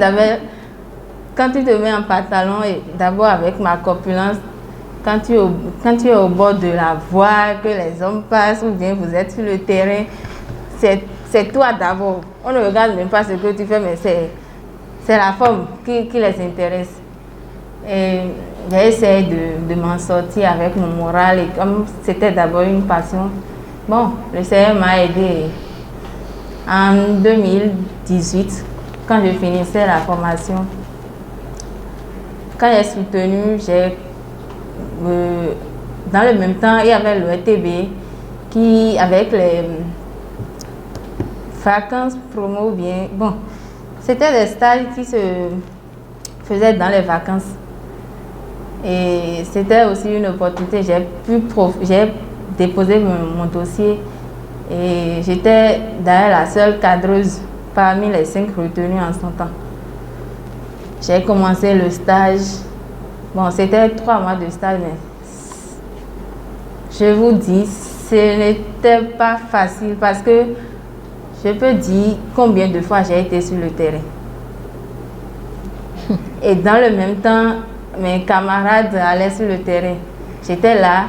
Speaker 3: quand tu te mets en pantalon, et d'abord avec ma corpulence, quand tu es au bord de la voie, que les hommes passent, ou bien vous êtes sur le terrain, c'est toi d'abord. On ne regarde même pas ce que tu fais, mais c'est la forme qui les intéresse. Et j'ai essayé de m'en sortir avec mon moral, et comme c'était d'abord une passion, bon, le Seigneur m'a aidé. En 2018, quand je finissais la formation, quand j'ai soutenu, dans le même temps, il y avait le ETB qui, avec les vacances promo, bien, bon, c'était des stages qui se faisaient dans les vacances. Et c'était aussi une opportunité. J'ai déposé mon dossier et j'étais d'ailleurs la seule cadreuse parmi les 5 retenues en son temps. J'ai commencé le stage. Bon, c'était 3 mois de stage, mais je vous dis, ce n'était pas facile parce que je peux dire combien de fois j'ai été sur le terrain. Et dans le même temps, mes camarades allaient sur le terrain. J'étais là.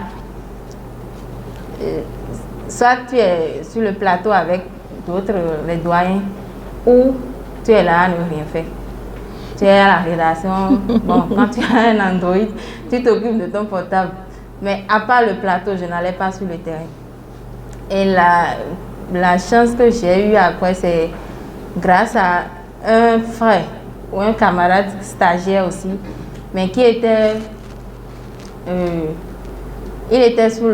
Speaker 3: Soit tu es sur le plateau avec d'autres, les doyens, ou tu es là à ne rien faire. Tu es à la rédaction. Bon, quand tu as un Android, tu t'occupes de ton portable. Mais à part le plateau, je n'allais pas sur le terrain. Et la chance que j'ai eue après, c'est grâce à un frère ou un camarade stagiaire aussi, mais qui était, il était sous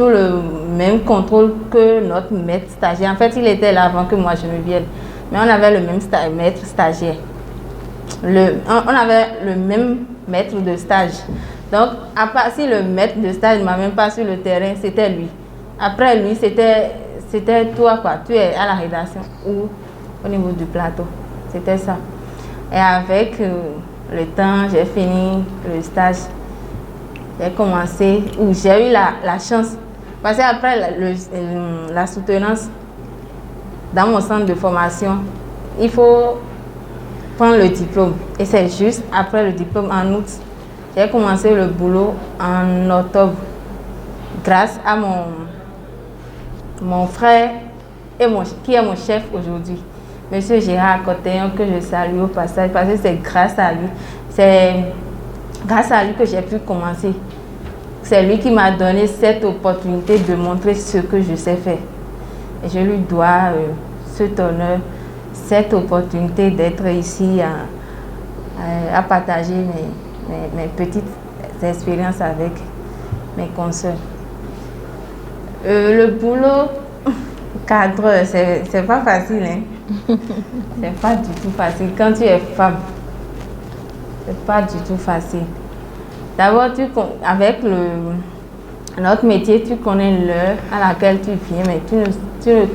Speaker 3: le même contrôle que notre maître stagiaire. En fait, il était là avant que moi je ne vienne. Mais on avait le même maître stagiaire. On avait le même maître de stage. Donc, à part si le maître de stage ne m'a même pas sur le terrain, c'était lui. Après lui, c'était toi, quoi. Tu es à la rédaction ou au niveau du plateau. C'était ça. Et avec le temps, j'ai fini le stage. J'ai commencé, où j'ai eu la chance. Parce qu'après la soutenance, dans mon centre de formation, il faut prendre le diplôme. Et c'est juste après le diplôme, en août, j'ai commencé le boulot en octobre. Grâce à mon frère, qui est mon chef aujourd'hui. Monsieur Gérard Cotillon, que je salue au passage, parce que c'est grâce à lui. C'est grâce à lui que j'ai pu commencer. C'est lui qui m'a donné cette opportunité de montrer ce que je sais faire. Et je lui dois cet honneur, cette opportunité d'être ici à partager mes petites expériences avec mes consoeurs. Le boulot cadreur, c'est pas facile, hein? C'est pas du tout facile. Quand tu es femme, c'est pas du tout facile. D'abord, avec notre métier, tu connais l'heure à laquelle tu viens, mais tu ne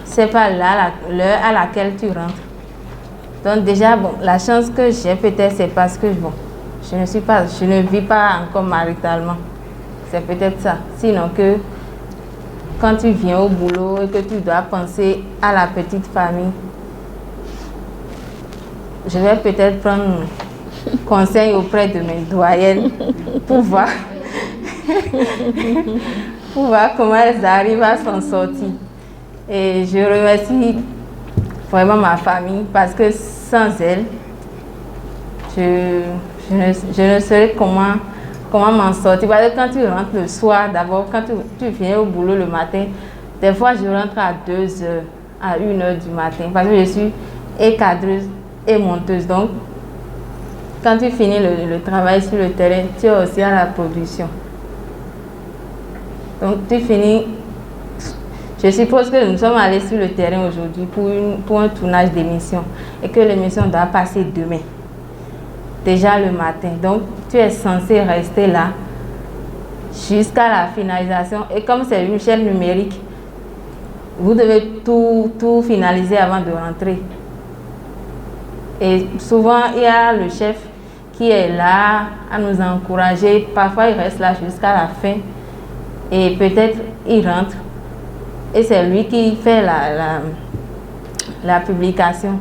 Speaker 3: sais pas l'heure à laquelle tu rentres. Donc déjà, bon, la chance que j'ai peut-être, c'est parce que bon, je ne vis pas encore maritalement. C'est peut-être ça. Sinon que quand tu viens au boulot et que tu dois penser à la petite famille, je vais peut-être prendre conseil auprès de mes doyennes pour voir comment elles arrivent à s'en sortir. Et je remercie vraiment ma famille parce que sans elles, je ne saurais comment m'en sortir. Parce que quand tu rentres le soir, d'abord, quand tu viens au boulot le matin, des fois je rentre à 2h, à 1h du matin, parce que je suis et cadreuse et monteuse. Donc, quand tu finis le travail sur le terrain, tu es aussi à la production. Donc, tu finis. Je suppose que nous sommes allés sur le terrain aujourd'hui pour un tournage d'émission et que l'émission doit passer demain, déjà le matin. Donc, tu es censé rester là jusqu'à la finalisation. Et comme c'est une chaîne numérique, vous devez tout finaliser avant de rentrer. Et souvent, il y a le chef qui est là à nous encourager. Parfois, il reste là jusqu'à la fin. Et peut-être, il rentre. Et c'est lui qui fait la publication.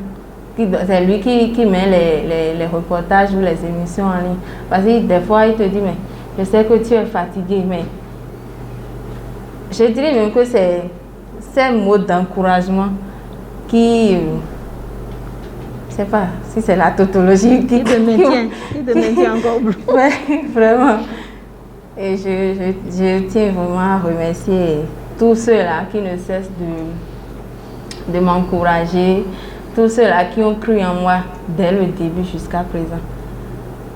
Speaker 3: C'est lui qui met les reportages ou les émissions en ligne. Parce que des fois, il te dit, mais je sais que tu es fatigué, mais je dirais même que c'est ces mots d'encouragement qui... je sais pas si c'est la tautologie qui
Speaker 2: te maintient encore plus.
Speaker 3: Oui, vraiment. Et je tiens vraiment à remercier tous ceux-là qui ne cessent de m'encourager, tous ceux-là qui ont cru en moi dès le début jusqu'à présent.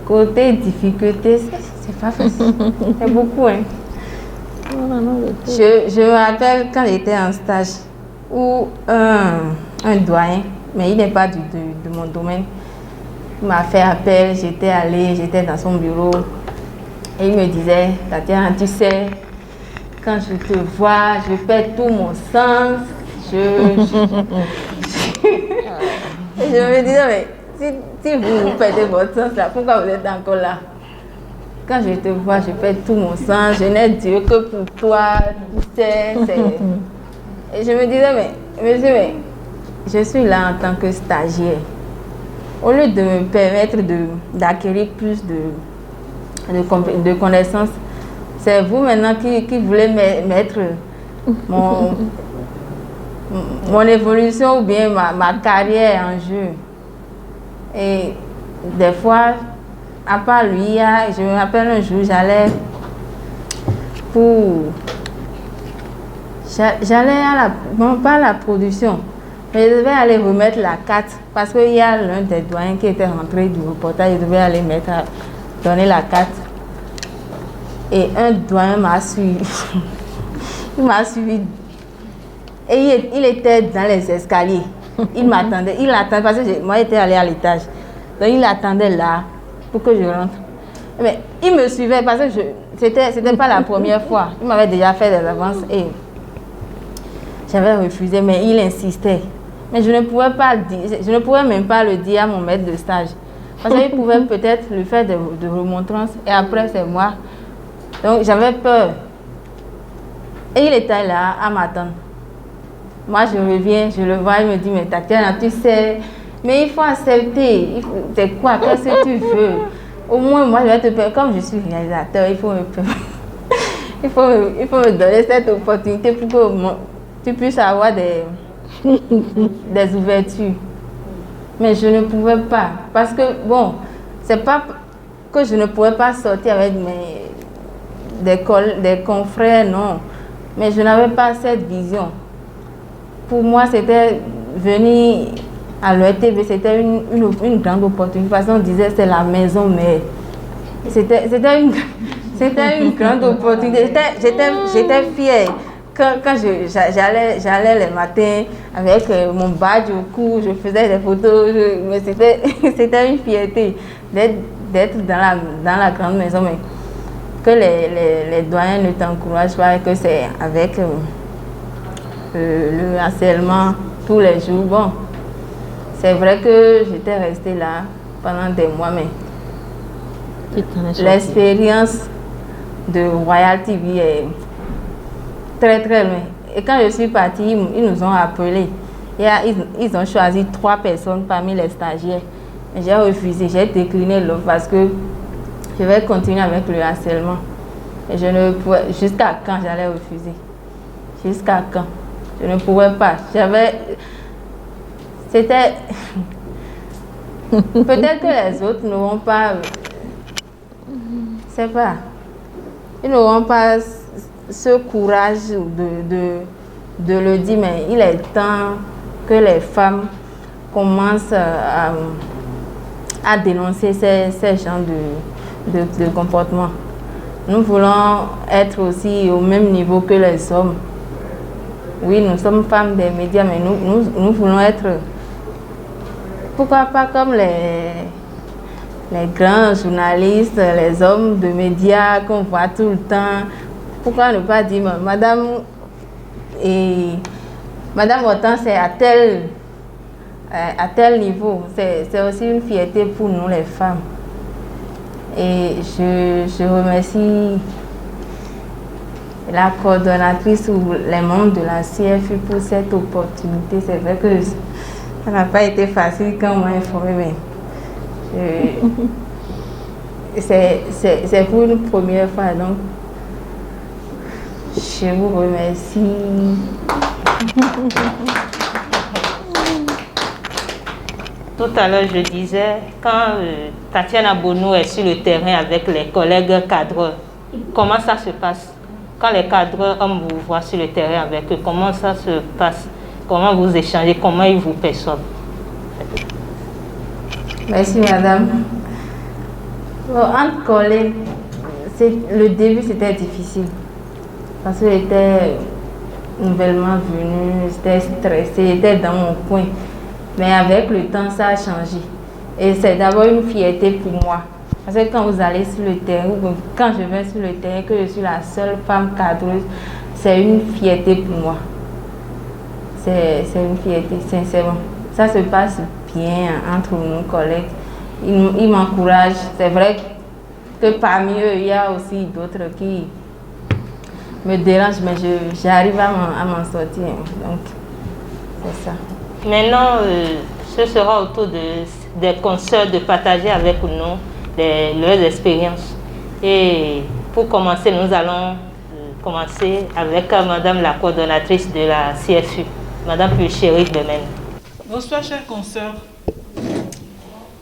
Speaker 3: Côté difficulté, c'est pas facile. C'est beaucoup, hein. Je me rappelle quand j'étais en stage où un doyen, mais il n'est pas de mon domaine, il m'a fait appel, j'étais dans son bureau et il me disait, Tatiana, tu sais, quand je te vois, je perds tout mon sens, et je me disais, mais si vous perdez votre sens là, pourquoi vous êtes encore là? Quand je te vois, je perds tout mon sens, je n'ai Dieu que pour toi, tu sais, Et je me disais, mais monsieur, mais je suis là en tant que stagiaire. Au lieu de me permettre d'acquérir plus de connaissances, c'est vous maintenant qui voulez mettre mon évolution ou bien ma carrière en jeu. Et des fois, à part lui, je me rappelle un jour, j'allais pas à la production, mais je devais aller remettre la carte parce qu'il y a l'un des doyens qui était rentré du reportage, je devais aller donner la carte. Et un doyen m'a suivi. Il m'a suivi. Et il était dans les escaliers. Il m'attendait. Il attendait parce que moi j'étais allée à l'étage. Donc il attendait là pour que je rentre. Mais il me suivait parce que c'était pas la première fois. Il m'avait déjà fait des avances et j'avais refusé, mais il insistait. Mais je ne pouvais même pas le dire à mon maître de stage. Parce qu'il pouvait peut-être le faire de remontrances et après c'est moi. Donc j'avais peur. Et il était là à m'attendre. Moi je reviens, je le vois, il me dit, mais Tatiana, tu sais, mais il faut accepter. C'est quoi? Qu'est-ce que tu veux? Au moins, moi je vais te payer. Comme je suis réalisateur, il faut me donner cette opportunité pour que tu puisses avoir des ouvertures. Mais je ne pouvais pas. Parce que, bon, c'est pas que je ne pouvais pas sortir avec des confrères, non. Mais je n'avais pas cette vision. Pour moi, c'était venir à l'ETV, c'était une grande opportunité. Parce qu'on disait c'est la maison, mais c'était une grande opportunité. J'étais fière. Quand j'allais les matins avec mon badge au cou, je faisais des photos, mais c'était une fierté d'être dans la grande maison, mais que les doyens ne t'encouragent pas et que c'est avec le harcèlement tous les jours. Bon, c'est vrai que j'étais restée là pendant des mois, mais l'expérience de Royal TV est très très loin. Et quand je suis partie, ils nous ont appelés. Ils ont choisi 3 personnes parmi les stagiaires. J'ai refusé, j'ai décliné l'offre parce que je vais continuer avec le harcèlement. Et je ne pouvais, jusqu'à quand j'allais refuser? Jusqu'à quand? Je ne pouvais pas. C'était... Peut-être que les autres n'auront pas... C'est pas... Ils n'auront pas ce courage de le dire, mais il est temps que les femmes commencent à dénoncer ces genres de comportements. Nous voulons être aussi au même niveau que les hommes. Oui, nous sommes femmes des médias, mais nous voulons être, pourquoi pas comme les grands journalistes, les hommes de médias qu'on voit tout le temps. Pourquoi ne pas dire, madame, et Madame Hortense est à tel niveau. C'est aussi une fierté pour nous les femmes. Et je remercie la coordonnatrice ou les membres de la CFU pour cette opportunité. C'est vrai que ça n'a pas été facile quand on m'a informé, mais c'est pour une première fois, donc je vous remercie.
Speaker 1: Tout à l'heure, je disais, quand Tatiana Bono est sur le terrain avec les collègues cadreurs, comment ça se passe? Quand les cadreurs hommes vous voient sur le terrain avec eux, comment ça se passe? Comment vous échangez? Comment ils vous perçoivent?
Speaker 3: Merci, madame. Bon, entre collègues, le début c'était difficile parce que j'étais nouvellement venue, j'étais stressée, j'étais dans mon coin. Mais avec le temps, ça a changé. Et c'est d'abord une fierté pour moi. Parce que quand vous allez sur le terrain, ou quand je vais sur le terrain, que je suis la seule femme cadreuse, c'est une fierté pour moi. C'est une fierté, sincèrement. Ça se passe bien entre nos collègues. Ils m'encouragent. C'est vrai que parmi eux, il y a aussi d'autres qui me dérangent, mais j'arrive à m'en sortir. Donc, c'est ça.
Speaker 1: Maintenant, ce sera au tour des consoeurs de partager avec nous leurs expériences. Et pour commencer, nous allons commencer avec Madame la coordonnatrice de la CFU, Madame Pulchéry Bemen.
Speaker 4: Bonsoir, chers consoeurs.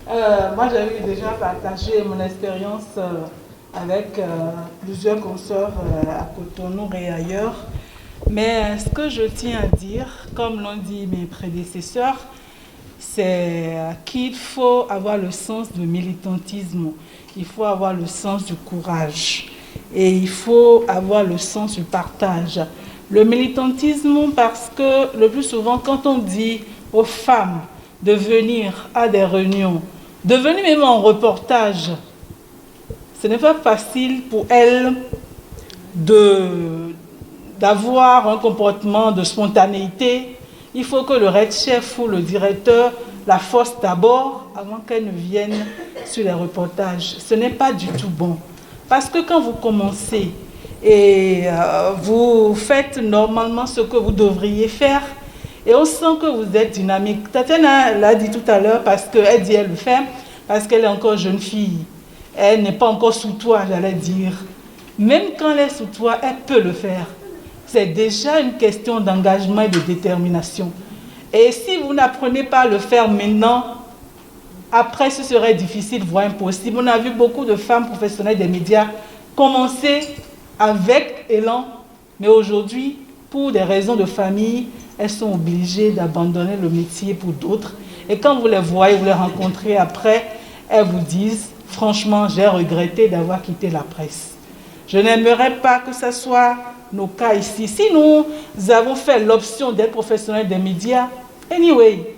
Speaker 4: Moi, j'avais déjà partagé mon expérience avec plusieurs consoeurs à Cotonou et ailleurs. Mais ce que je tiens à dire, comme l'ont dit mes prédécesseurs, c'est qu'il faut avoir le sens du militantisme, il faut avoir le sens du courage et il faut avoir le sens du partage. Le militantisme, parce que le plus souvent, quand on dit aux femmes de venir à des réunions, de venir même en reportage, ce n'est pas facile pour elles d'avoir un comportement de spontanéité. Il faut que le red chef ou le directeur la force d'abord avant qu'elle ne vienne sur les reportages. Ce n'est pas du tout bon. Parce que quand vous commencez et vous faites normalement ce que vous devriez faire, et on sent que vous êtes dynamique. Tatiana l'a dit tout à l'heure parce qu'elle dit elle le fait, parce qu'elle est encore jeune fille. Elle n'est pas encore sous toi, j'allais dire. Même quand elle est sous toi, elle peut le faire. C'est déjà une question d'engagement et de détermination. Et si vous n'apprenez pas à le faire maintenant, après ce serait difficile, voire impossible. On a vu beaucoup de femmes professionnelles des médias commencer avec élan, mais aujourd'hui, pour des raisons de famille, elles sont obligées d'abandonner le métier pour d'autres. Et quand vous les voyez, vous les rencontrez après, elles vous disent, franchement, j'ai regretté d'avoir quitté la presse. Je n'aimerais pas que ce soit nos cas ici. Si nous avons fait l'option d'être professionnels des médias, anyway,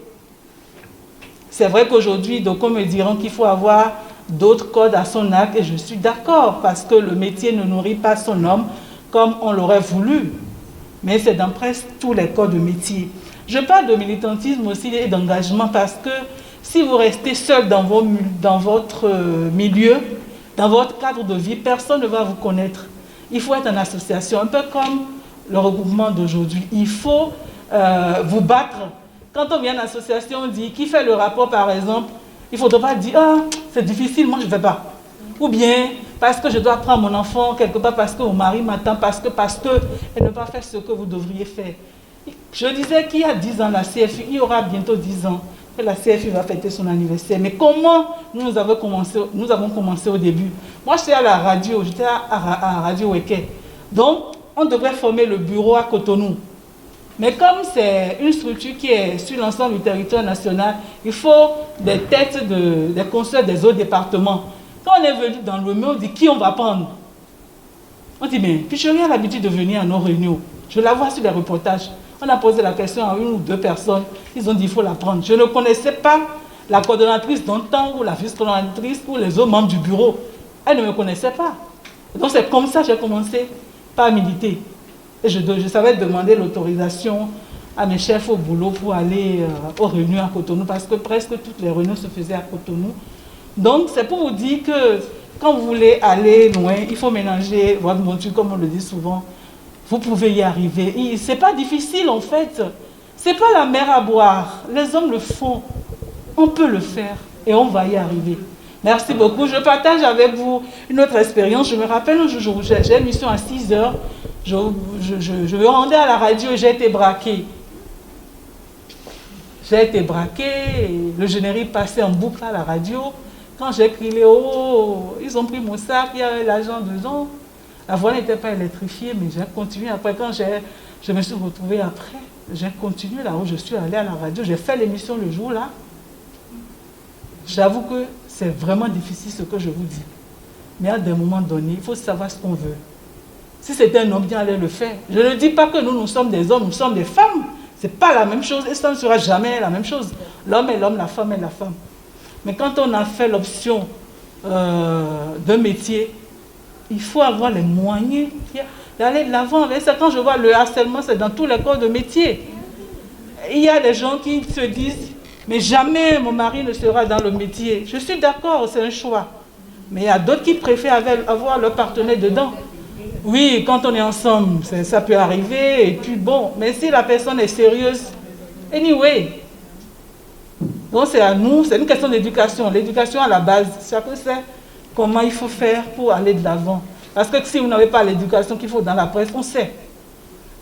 Speaker 4: c'est vrai qu'aujourd'hui, d'aucuns me diront qu'il faut avoir d'autres codes à son arc, et je suis d'accord, parce que le métier ne nourrit pas son homme comme on l'aurait voulu. Mais c'est dans presque tous les codes de métier. Je parle de militantisme aussi et d'engagement parce que si vous restez seul dans votre milieu, dans votre cadre de vie, personne ne va vous connaître. Il faut être en association, un peu comme le regroupement d'aujourd'hui. Il faut vous battre. Quand on vient en association, on dit qui fait le rapport par exemple, il ne faudra pas dire « Ah, c'est difficile, moi je ne vais pas ». Ou bien parce que je dois prendre mon enfant quelque part, parce que mon mari m'attend, parce que, et ne pas faire ce que vous devriez faire. Je disais qu'il y a 10 ans, la CFU, il y aura bientôt 10 ans que la CFU va fêter son anniversaire. Mais comment nous avons commencé au début? Moi, j'étais à la radio, j'étais à Radio Weke. Donc, on devrait former le bureau à Cotonou. Mais comme c'est une structure qui est sur l'ensemble du territoire national, il faut des têtes des conseils des autres départements. Quand on est venu dans le on dit qui on va prendre. On dit, mais Pulchéry a l'habitude de venir à nos réunions. Je la vois sur les reportages. On a posé la question à une ou deux personnes. Ils ont dit, il faut la prendre. Je ne connaissais pas la coordonnatrice d'antan ou la vice-coordonnatrice ou les autres membres du bureau. Elle ne me connaissait pas. Donc c'est comme ça que j'ai commencé par militer. Et je savais demander l'autorisation à mes chefs au boulot pour aller aux réunions à Cotonou, parce que presque toutes les réunions se faisaient à Cotonou. Donc, c'est pour vous dire que quand vous voulez aller loin, il faut mélanger votre monture, comme on le dit souvent. Vous pouvez y arriver. Ce n'est pas difficile, en fait. Ce n'est pas la mer à boire. Les hommes le font. On peut le faire et on va y arriver. Merci beaucoup. Je partage avec vous une autre expérience. Je me rappelle un jour, j'ai une émission à 6 heures. Je me rendais à la radio et j'ai été braquée. J'ai été braquée. Le générique passait en boucle à la radio. Quand j'ai crié, oh, ils ont pris mon sac, il y avait l'argent dedans. La voie n'était pas électrifiée, mais j'ai continué. Après, quand je me suis retrouvée après, j'ai continué là où je suis allée à la radio. J'ai fait l'émission le jour-là. J'avoue que c'est vraiment difficile ce que je vous dis. Mais à des moments donnés, il faut savoir ce qu'on veut. Si c'était un homme, bien allait le faire. Je ne dis pas que nous sommes des hommes, nous sommes des femmes. Ce n'est pas la même chose et ça ne sera jamais la même chose. L'homme est l'homme, la femme est la femme. Mais quand on a fait l'option d'un métier, il faut avoir les moyens d'aller de l'avant avec ça. Quand je vois le harcèlement, c'est dans tous les corps de métier. Il y a des gens qui se disent, mais jamais mon mari ne sera dans le métier. Je suis d'accord, c'est un choix. Mais il y a d'autres qui préfèrent avoir leur partenaire dedans. Oui, quand on est ensemble, ça peut arriver, et puis bon, mais si la personne est sérieuse, anyway. Donc c'est à nous, c'est une question d'éducation. L'éducation à la base, chacun sait comment il faut faire pour aller de l'avant. Parce que si vous n'avez pas l'éducation qu'il faut dans la presse, on sait.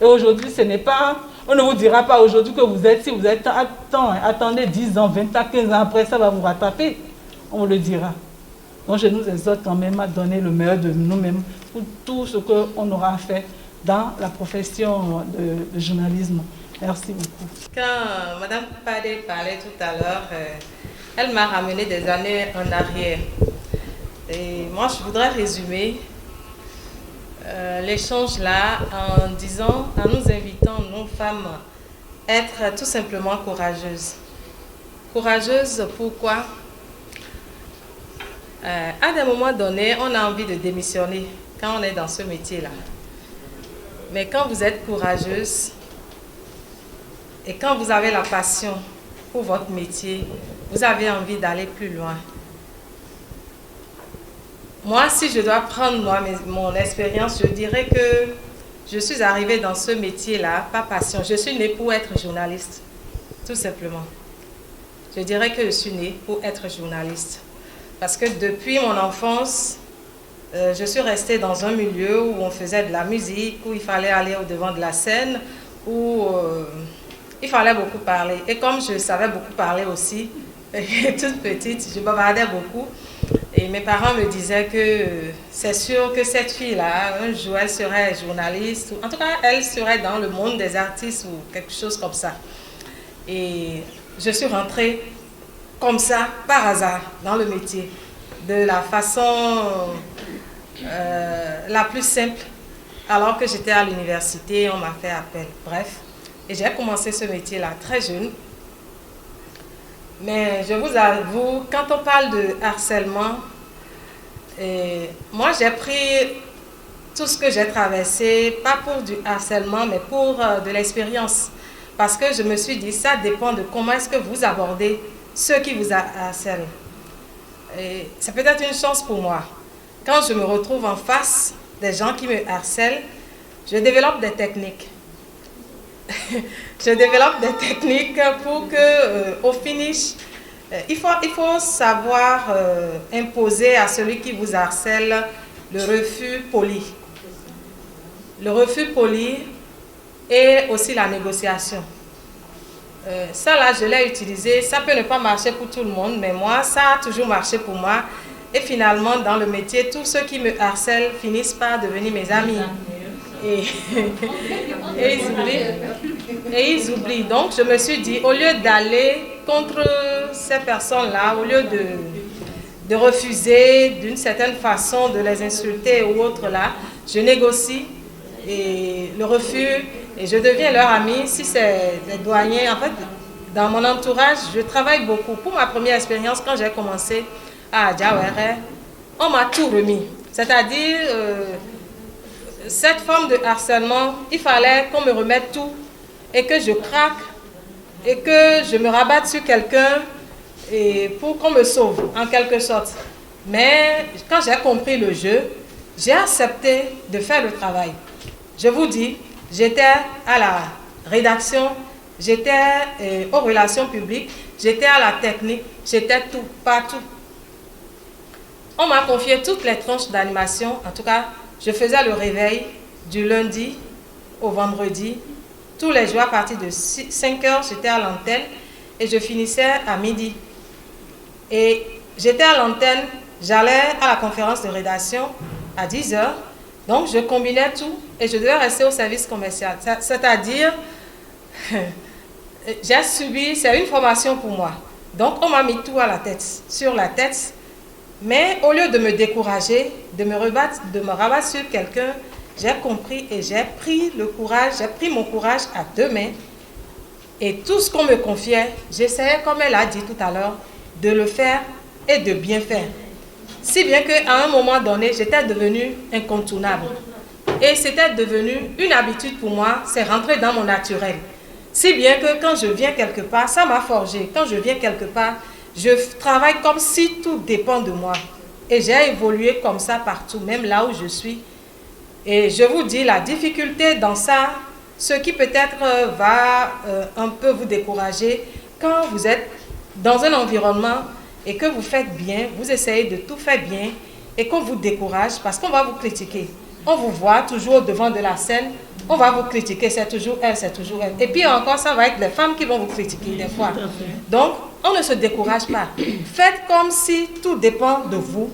Speaker 4: Et aujourd'hui, ce n'est pas, on ne vous dira pas aujourd'hui que vous êtes, si vous êtes, attendez 10 ans, 20 ans, 15 ans après, ça va vous rattraper. On vous le dira. Donc je nous exhorte quand même à donner le meilleur de nous-mêmes pour tout ce qu'on aura à faire dans la profession de journalisme. Merci beaucoup.
Speaker 1: Quand Mme Padé parlait tout à l'heure, elle m'a ramené des années en arrière. Et moi, je voudrais résumer l'échange là en disant, en nous invitant, nous femmes, à être tout simplement courageuses. Courageuses, pourquoi? À des moments donnés, on a envie de démissionner quand on est dans ce métier-là. Mais quand vous êtes courageuse et quand vous avez la passion pour votre métier, vous avez envie d'aller plus loin. Moi, si je dois prendre mon expérience, je dirais que je suis arrivée dans ce métier-là, pas passion. Je suis née pour être journaliste, tout simplement. Je dirais que je suis née pour être journaliste. Parce que depuis mon enfance, je suis restée dans un milieu où on faisait de la musique, où il fallait aller au-devant de la scène, où il fallait beaucoup parler. Et comme je savais beaucoup parler aussi, toute petite, je bavardais beaucoup. Et mes parents me disaient que c'est sûr que cette fille-là, un jour, elle serait journaliste. En tout cas, elle serait dans le monde des artistes ou quelque chose comme ça. Et je suis rentrée comme ça, par hasard, dans le métier, de la façon la plus simple. Alors que j'étais à l'université, on m'a fait appel. Bref, et j'ai commencé ce métier-là très jeune. Mais je vous avoue, quand on parle de harcèlement, moi j'ai pris tout ce que j'ai traversé, pas pour du harcèlement, mais pour de l'expérience. Parce que je me suis dit, ça dépend de comment est-ce que vous abordez ceux qui vous harcèlent. C'est peut-être une chance pour moi. Quand je me retrouve en face des gens qui me harcèlent, je développe des techniques. Je développe des techniques pour que, au finish, il faut savoir imposer à celui qui vous harcèle le refus poli. Le refus poli et aussi la négociation. Ça là, je l'ai utilisé. Ça peut ne pas marcher pour tout le monde, mais moi, ça a toujours marché pour moi. Et finalement, dans le métier, tous ceux qui me harcèlent finissent par devenir mes amis. Et ils oublient. Donc, je me suis dit, au lieu d'aller contre ces personnes-là, au lieu de refuser d'une certaine façon de les insulter ou autre là, je négocie et le refus et je deviens leur ami. Si c'est des douaniers, en fait, dans mon entourage, je travaille beaucoup. Pour ma première expérience, quand j'ai commencé à Diawere, on m'a tout remis. C'est-à-dire, cette forme de harcèlement, il fallait qu'on me remette tout.
Speaker 5: et que je craque et que je me rabatte sur quelqu'un et pour qu'on me sauve en quelque sorte. Mais quand j'ai compris le jeu, j'ai accepté de faire le travail. Je vous dis, j'étais à la rédaction, j'étais aux relations publiques, j'étais à la technique, j'étais tout, partout. On m'a confié toutes les tranches d'animation. En tout cas, je faisais le réveil du lundi au vendredi. Tous les jours à partir de 5 heures, j'étais à l'antenne et je finissais à midi. Et j'étais à l'antenne, j'allais à la conférence de rédaction à 10 heures. Donc, je combinais tout et je devais rester au service commercial. C'est-à-dire, j'ai subi, c'est une formation pour moi. Donc, on m'a mis tout à la tête, sur la tête. Mais au lieu de me décourager, de me rabattre sur quelqu'un, j'ai compris et j'ai pris le courage, j'ai pris mon courage à 2 mains. Et tout ce qu'on me confiait, j'essayais, comme elle a dit tout à l'heure, de le faire et de bien faire. Si bien qu'à un moment donné, j'étais devenue incontournable. Et c'était devenu une habitude pour moi, c'est rentré dans mon naturel. Si bien que quand je viens quelque part, ça m'a forgé. Quand je viens quelque part, je travaille comme si tout dépend de moi. Et j'ai évolué comme ça partout, même là où je suis. Et je vous dis, la difficulté dans ça, ce qui peut-être va un peu vous décourager, quand vous êtes dans un environnement et que vous faites bien, vous essayez de tout faire bien et qu'on vous décourage parce qu'on va vous critiquer. On vous voit toujours devant de la scène, on va vous critiquer, c'est toujours elle, c'est toujours elle. Et puis encore, ça va être les femmes qui vont vous critiquer des fois. Donc, on ne se décourage pas. Faites comme si tout dépend de vous.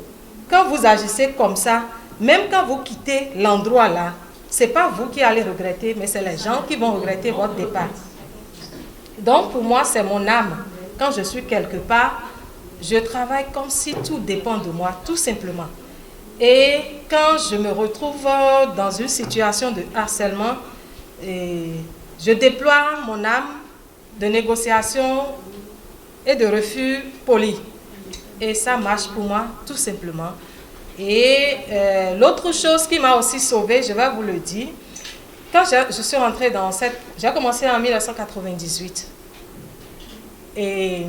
Speaker 5: Quand vous agissez comme ça, même quand vous quittez l'endroit là, ce n'est pas vous qui allez regretter, mais c'est les gens qui vont regretter votre départ. Donc, pour moi, c'est mon âme. Quand je suis quelque part, je travaille comme si tout dépend de moi, tout simplement. Et quand je me retrouve dans une situation de harcèlement, je déploie mon âme de négociation et de refus poli. Et ça marche pour moi, tout simplement. Et l'autre chose qui m'a aussi sauvée, je vais vous le dire, quand je suis rentrée dans cette... J'ai commencé en 1998. Et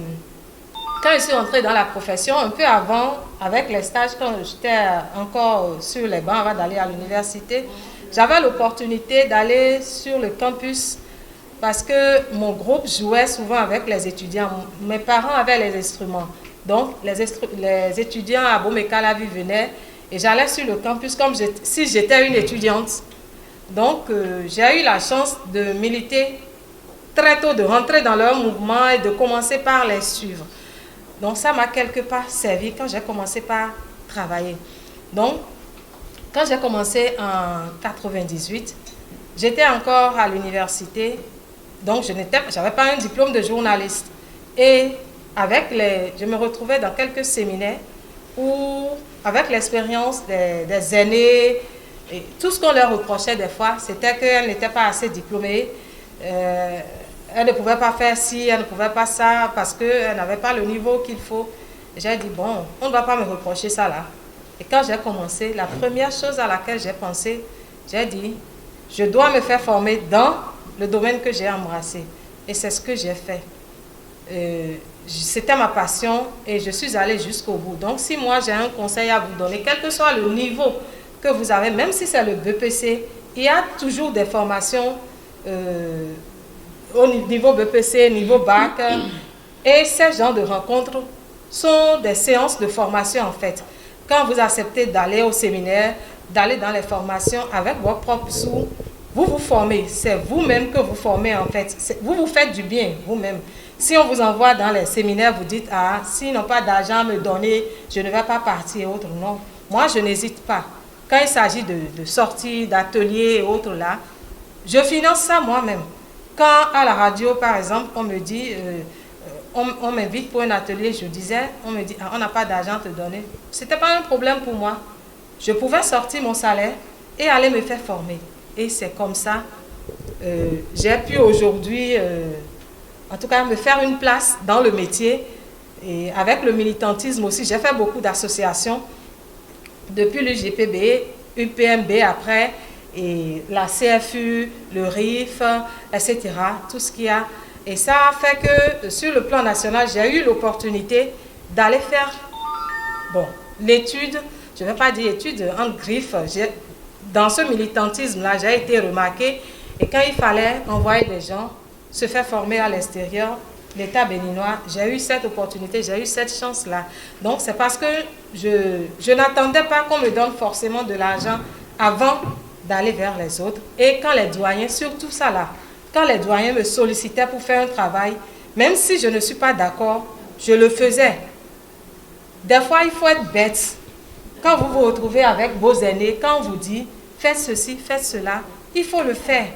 Speaker 5: quand je suis entrée dans la profession, un peu avant, avec les stages, quand j'étais encore sur les bancs avant d'aller à l'université, j'avais l'opportunité d'aller sur le campus parce que mon groupe jouait souvent avec les étudiants. Mes parents avaient les instruments. Donc, les étudiants à Bomekalavi venaient et j'allais sur le campus comme si j'étais une étudiante. Donc, j'ai eu la chance de militer très tôt, de rentrer dans leur mouvement et de commencer par les suivre. Donc, ça m'a quelque part servi quand j'ai commencé par travailler. Donc, quand j'ai commencé en 98, j'étais encore à l'université. Donc, je n'avais pas un diplôme de journaliste. Et je me retrouvais dans quelques séminaires où, avec l'expérience des aînés, et tout ce qu'on leur reprochait des fois, c'était qu'elles n'étaient pas assez diplômées. Elle ne pouvait pas faire ci, elle ne pouvait pas ça, parce qu'elle n'avait pas le niveau qu'il faut. J'ai dit, bon, on ne va pas me reprocher ça là. Et quand j'ai commencé, la première chose à laquelle j'ai pensé, j'ai dit, je dois me faire former dans le domaine que j'ai embrassé. Et c'est ce que j'ai fait. C'était ma passion et je suis allée jusqu'au bout. Donc, si moi j'ai un conseil à vous donner, quel que soit le niveau que vous avez, même si c'est le BPC, il y a toujours des formations au niveau BPC, niveau bac. Et ces genres de rencontres sont des séances de formation en fait. Quand vous acceptez d'aller au séminaire, d'aller dans les formations avec vos propres sous, vous vous formez. C'est vous-même que vous formez en fait. Vous vous faites du bien vous-même. Si on vous envoie dans les séminaires, vous dites, ah, s'ils n'ont pas d'argent à me donner, je ne vais pas partir et autres. Non, moi je n'hésite pas. Quand il s'agit de sorties, d'ateliers et autres là, je finance ça moi-même. Quand à la radio, par exemple, on me dit, on m'invite pour un atelier, je disais, on me dit, ah, on n'a pas d'argent à te donner. Ce n'était pas un problème pour moi. Je pouvais sortir mon salaire et aller me faire former. Et c'est comme ça, j'ai pu aujourd'hui, en tout cas, me faire une place dans le métier. Et avec le militantisme aussi, j'ai fait beaucoup d'associations. Depuis l'UGPB, UPMB après, et la CFU, le RIF, etc. Tout ce qu'il y a. Et ça a fait que sur le plan national, j'ai eu l'opportunité d'aller faire l'étude, je ne vais pas dire étude en griffe. Dans ce militantisme-là, j'ai été remarquée. Et quand il fallait envoyer des gens se faire former à l'extérieur, l'État béninois, j'ai eu cette opportunité, j'ai eu cette chance-là. Donc, c'est parce que je n'attendais pas qu'on me donne forcément de l'argent avant d'aller vers les autres. Et quand les douaniers, surtout ça là, quand les douaniers me sollicitaient pour faire un travail, même si je ne suis pas d'accord, je le faisais. Des fois, il faut être bête. Quand vous vous retrouvez avec vos aînés, quand on vous dit « faites ceci, faites cela », il faut le faire.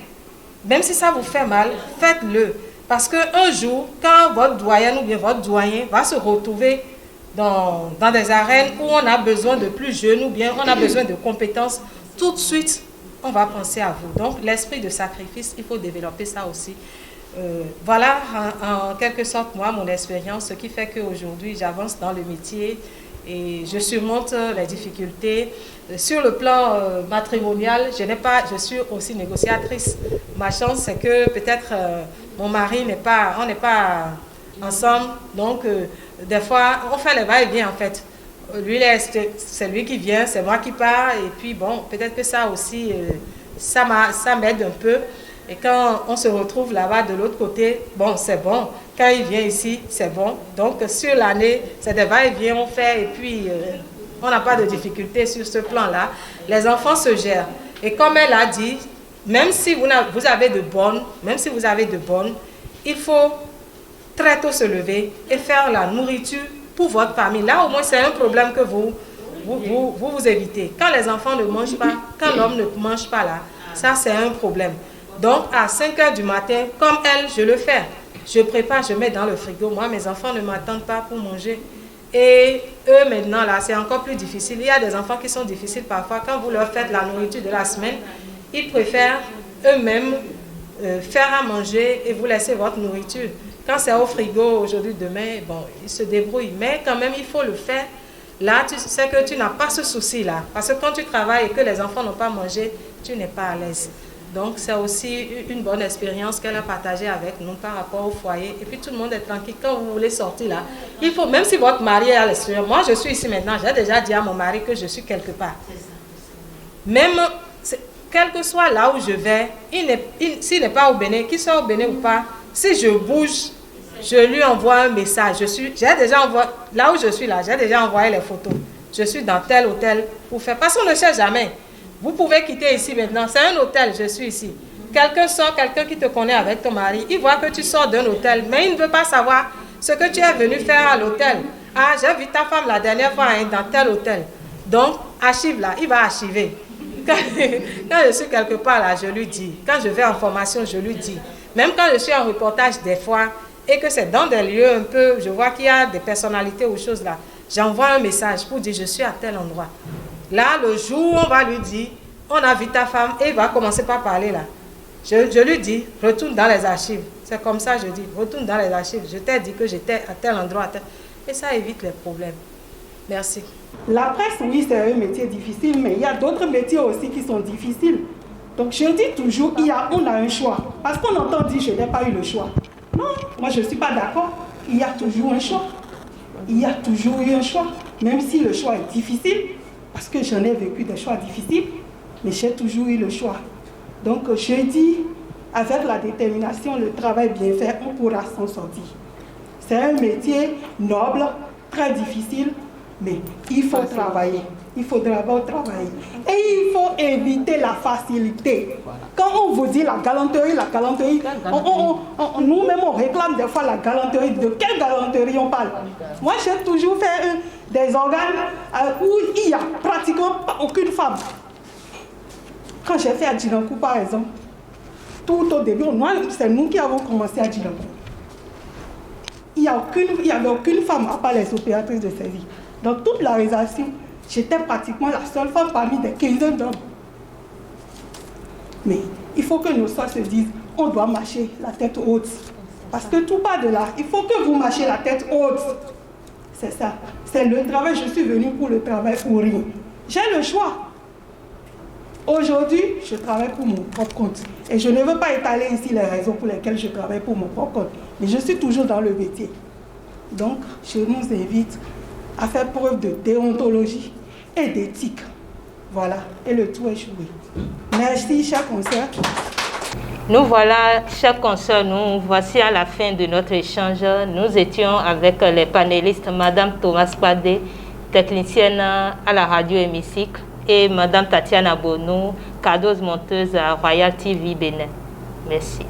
Speaker 5: Même si ça vous fait mal, faites-le. Parce qu'un jour, quand votre doyen ou bien votre doyen va se retrouver dans des arènes où on a besoin de plus jeunes ou bien on a besoin de compétences, tout de suite, on va penser à vous. Donc, l'esprit de sacrifice, il faut développer ça aussi. Voilà, en quelque sorte, moi, mon expérience, ce qui fait qu'aujourd'hui, j'avance dans le métier et je surmonte les difficultés. Sur le plan matrimonial, je suis aussi négociatrice. Ma chance, c'est que peut-être mon mari on n'est pas ensemble. Donc, des fois, on fait les va-et-vient en fait. Lui, c'est lui qui vient, c'est moi qui pars. Et puis, bon, peut-être que ça aussi, ça m'aide un peu. Et quand on se retrouve là-bas de l'autre côté, bon, c'est bon. Quand il vient ici, c'est bon. Donc, sur l'année, c'est des va-et-vient, on fait. Et puis, on n'a pas de difficulté sur ce plan-là. Les enfants se gèrent. Et comme elle a dit, même si vous avez de bonnes, il faut très tôt se lever et faire la nourriture pour votre famille. Là, au moins, c'est un problème que vous évitez. Quand les enfants ne mangent pas, quand l'homme ne mange pas là, ça, c'est un problème. Donc, à 5 h du matin, comme elle, je le fais. Je prépare, je mets dans le frigo. Moi, mes enfants ne m'attendent pas pour manger. Et eux, maintenant, là, c'est encore plus difficile. Il y a des enfants qui sont difficiles parfois. Quand vous leur faites la nourriture de la semaine, ils préfèrent eux-mêmes faire à manger et vous laisser votre nourriture. Quand c'est au frigo, aujourd'hui, demain, bon, ils se débrouillent. Mais quand même, il faut le faire. Là, tu sais que tu n'as pas ce souci-là. Parce que quand tu travailles et que les enfants n'ont pas mangé, tu n'es pas à l'aise. Donc, c'est aussi une bonne expérience qu'elle a partagée avec nous par rapport au foyer. Et puis, tout le monde est tranquille. Quand vous voulez sortir là, il faut, même si votre mari est à l'extérieur, moi, je suis ici maintenant, j'ai déjà dit à mon mari que je suis quelque part. Même, quel que soit là où je vais, s'il n'est pas au Bénin, qu'il soit au Bénin ou pas, si je bouge, je lui envoie un message. J'ai déjà envoyé, là où je suis là, j'ai déjà envoyé les photos. Je suis dans tel hôtel pour faire, parce qu'on ne sait jamais. Vous pouvez quitter ici maintenant. C'est un hôtel, je suis ici. Quelqu'un sort, quelqu'un qui te connaît avec ton mari, il voit que tu sors d'un hôtel, mais il ne veut pas savoir ce que tu es venu faire à l'hôtel. Ah, j'ai vu ta femme la dernière fois dans tel hôtel. Donc, archive là, il va archiver. Quand je suis quelque part là, je lui dis. Quand je vais en formation, je lui dis. Même quand je suis en reportage des fois, et que c'est dans des lieux un peu, je vois qu'il y a des personnalités ou choses là, j'envoie un message pour dire je suis à tel endroit. Là, le jour où on va lui dire, on a vu ta femme, et il va commencer par parler là. Je lui dis, retourne dans les archives. C'est comme ça, je dis, retourne dans les archives. Je t'ai dit que j'étais à tel endroit, et ça évite les problèmes. Merci.
Speaker 6: La presse, oui, c'est un métier difficile, mais il y a d'autres métiers aussi qui sont difficiles. Donc, je dis toujours, on a un choix. Parce qu'on entend dire, je n'ai pas eu le choix. Non, moi, je ne suis pas d'accord. Il y a toujours un choix. Il y a toujours eu un choix. Même si le choix est difficile, parce que j'en ai vécu des choix difficiles, mais j'ai toujours eu le choix. Donc, je dis, avec la détermination, le travail bien fait, on pourra s'en sortir. C'est un métier noble, très difficile, mais il faut travailler. Il faut d'abord travailler. Et il faut éviter la facilité. Quand on vous dit la galanterie, nous-mêmes on réclame des fois la galanterie. De quelle galanterie on parle? Moi, j'ai toujours fait des organes où il n'y a pratiquement aucune femme. Quand j'ai fait à Djilankou, par exemple, tout au début, c'est nous qui avons commencé à Djilankou. Il n'y avait aucune femme à part les opératrices de service. Dans toute la réalisation, j'étais pratiquement la seule femme parmi des 15 d'hommes. Mais il faut que nos soeurs se disent, on doit marcher la tête haute. Parce que tout part de là. Il faut que vous marchiez la tête haute. C'est ça. C'est le travail. Je suis venue pour le travail pour rien. J'ai le choix. Aujourd'hui, je travaille pour mon propre compte. Et je ne veux pas étaler ici les raisons pour lesquelles je travaille pour mon propre compte. Mais je suis toujours dans le métier. Donc, je nous invite à faire preuve de déontologie et d'éthique. Voilà, et le tout est joué. Merci, chers consoeurs.
Speaker 1: Nous voilà, chers consoeurs, nous voici à la fin de notre échange. Nous étions avec les panélistes, Madame Thomas Padé, technicienne à la radio Hémicycle, et Madame Tatiana Bono, cadeuse monteuse à Royal TV Bénin. Merci.